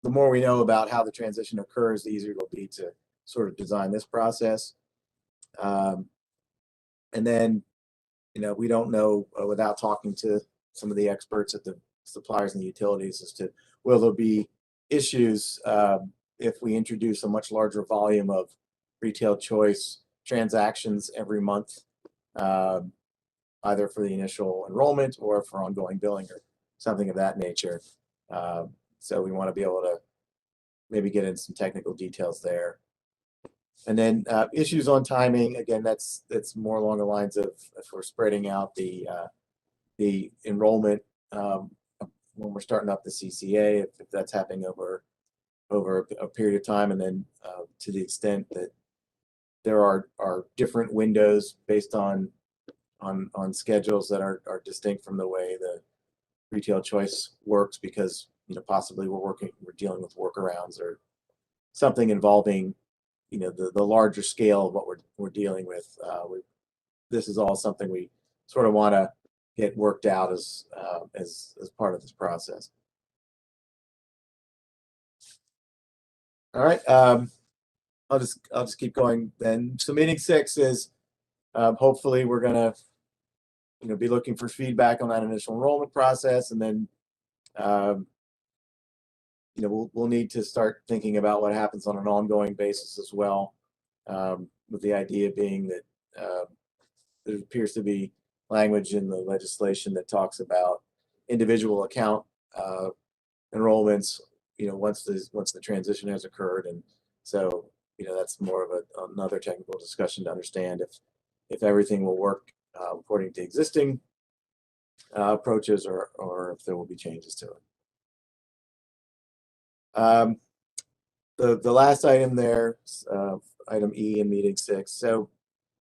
the more we know about how the transition occurs, the easier it'll be to sort of design this process. And then, we don't know without talking to some of the experts at the suppliers and the utilities as to will there be issues if we introduce a much larger volume of retail choice transactions every month, either for the initial enrollment or for ongoing billing or something of that nature. So we want to be able to maybe get into some technical details there. And then issues on timing, again, that's more along the lines of if we're spreading out the enrollment when we're starting up the CCA, if that's happening over a period of time, and then to the extent that there are different windows based on schedules that are distinct from the way the retail choice works, because possibly we're dealing with workarounds or something involving the larger scale of what we're dealing with. This is all something we sort of want to get worked out as part of this process. All right, I'll just keep going then. So meeting 6 is hopefully we're gonna be looking for feedback on that initial enrollment process, and then we'll need to start thinking about what happens on an ongoing basis as well, with the idea being that there appears to be language in the legislation that talks about individual account enrollments, once the transition has occurred. And so, that's more of another technical discussion to understand if everything will work according to existing approaches, or if there will be changes to it. The last item there, item E in meeting 6. So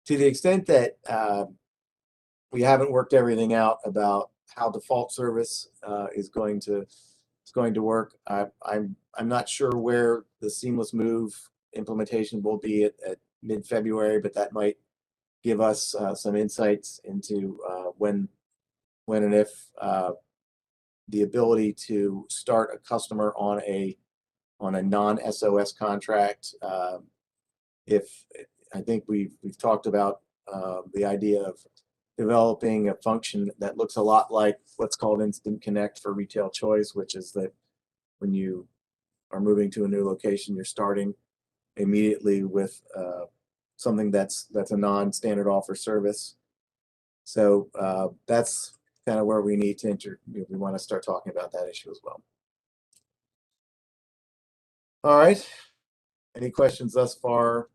to the extent that we haven't worked everything out about how default service is going to work, I'm not sure where the seamless move implementation will be at mid-February, but that might give us some insights into when and if the ability to start a customer on a non-SOS contract. If I think we've talked about the idea of developing a function that looks a lot like what's called Instant Connect for retail choice, which is that when you are moving to a new location, you're starting immediately with something that's a non-standard offer service. So that's kind of where we need to we want to start talking about that issue as well. All right. Any questions thus far?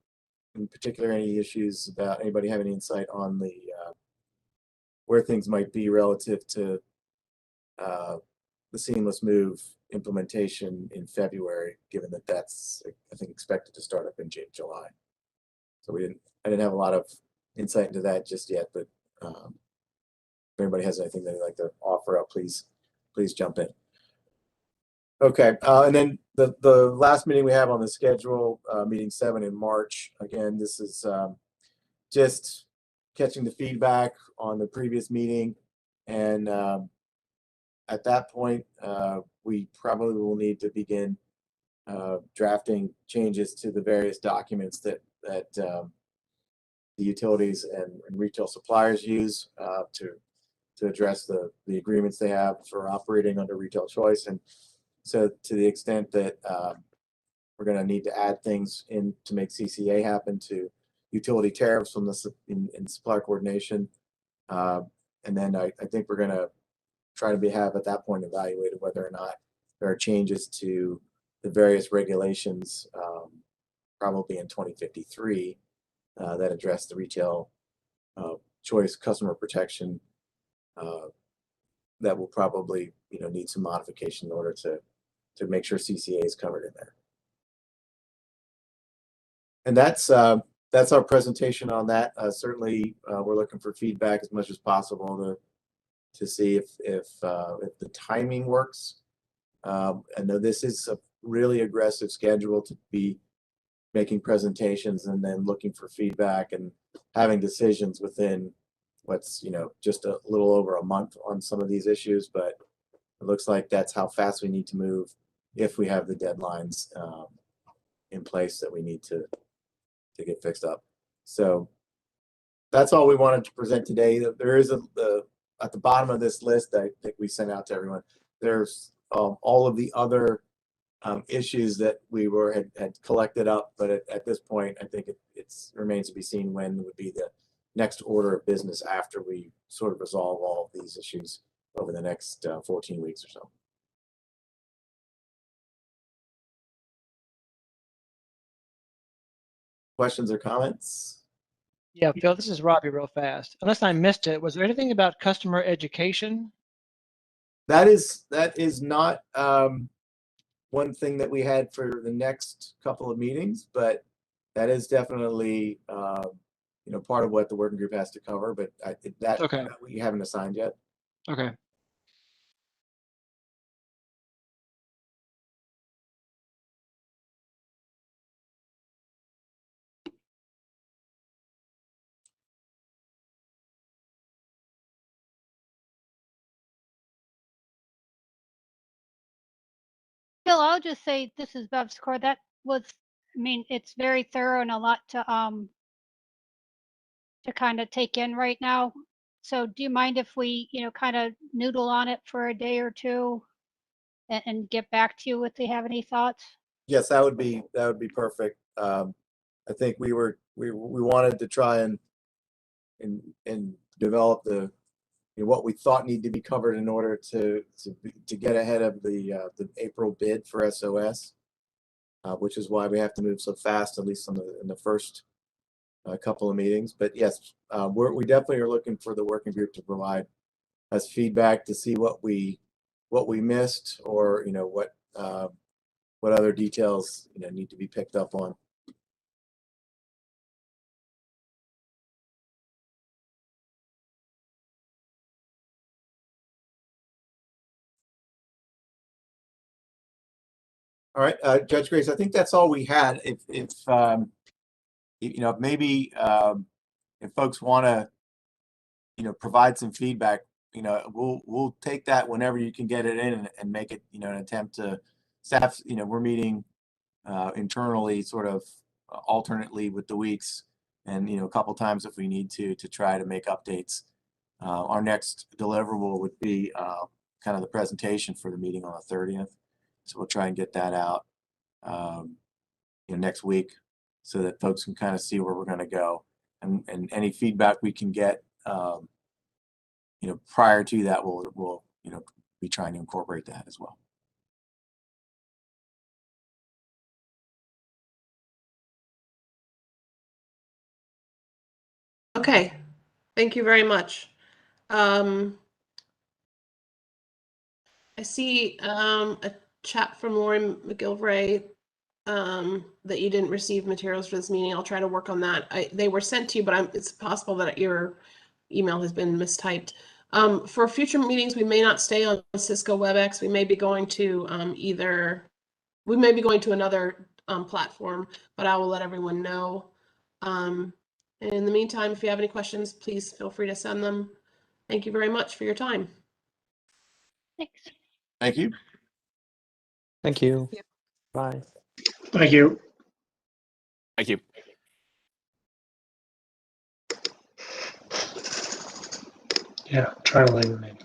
In particular, any issues about anybody have any insight on the where things might be relative to the seamless move implementation in February, given that that's, I think, expected to start up in July. So I didn't have a lot of insight into that just yet, but if anybody has anything they'd like to offer up, please jump in. Okay, and then the last meeting we have on the schedule, meeting 7 in March. Again, this is just catching the feedback on the previous meeting, and at that point, we probably will need to begin drafting changes to the various documents that the utilities and retail suppliers use to address the agreements they have for operating under retail choice. And so to the extent that we're going to need to add things in to make CCA happen, to utility tariffs from in supplier coordination. And then I think we're going to try to have at that point evaluated whether or not there are changes to the various regulations, probably in 2053, that address the retail choice customer protection. That will probably need some modification in order to make sure CCA is covered in there. And that's our presentation on that. Certainly, we're looking for feedback as much as possible to see if the timing works. I know this is a really aggressive schedule to be making presentations and then looking for feedback and having decisions within what's just a little over a month on some of these issues, but it looks like that's how fast we need to move if we have the deadlines in place that we need to get fixed up. So that's all we wanted to present today. There is at the bottom of this list I think we sent out to everyone, there's all of the other issues that we had collected up, but at this point I think it remains to be seen when would be the next order of business after we sort of resolve all of these issues over the next 14 weeks or so. Questions or comments? Yeah, Phil, this is Robbie real fast. Unless I missed it, was there anything about customer education? That is not one thing that we had for the next couple of meetings, but that is definitely part of what the working group has to cover. But that we haven't assigned yet. Okay. Phil, I'll just say this is Bev's score. That was, I mean, it's very thorough and a lot to kind of take in right now. So do you mind if we, kind of noodle on it for a day or two and get back to you if they have any thoughts? Yes, that would be perfect. I think we wanted to try and develop what we thought needed to be covered in order to get ahead of the April bid for SOS, which is why we have to move so fast, at least in the first couple of meetings. But yes, we definitely are looking for the working group to provide us feedback to see what we missed, or what other details need to be picked up on. All right, Judge Grace, I think that's all we had. If you know, maybe if folks want to, you know, provide some feedback, you know, we'll take that whenever you can get it in and make it, you know, an attempt to staff. You know, we're meeting internally, sort of alternately with the weeks, and you know, a couple times if we need to try to make updates. Our next deliverable would be kind of the presentation for the meeting on the 30th. So we'll try and get that out you know, next week so that folks can kind of see where we're going to go. And any feedback we can get you know, prior to that, we'll you know, be trying to incorporate that as well. Okay, thank you very much. I see a chat from Lauren McGilvray that you didn't receive materials for this meeting. I'll try to work on that. They were sent to you, but it's possible that your email has been mistyped. For future meetings, we may not stay on Cisco WebEx. We may be going to another platform, but I will let everyone know. In the meantime, if you have any questions, please feel free to send them. Thank you very much for your time. Thanks. Thank you. Thank you. Bye. Thank you. Thank you. Yeah, try to leave it in.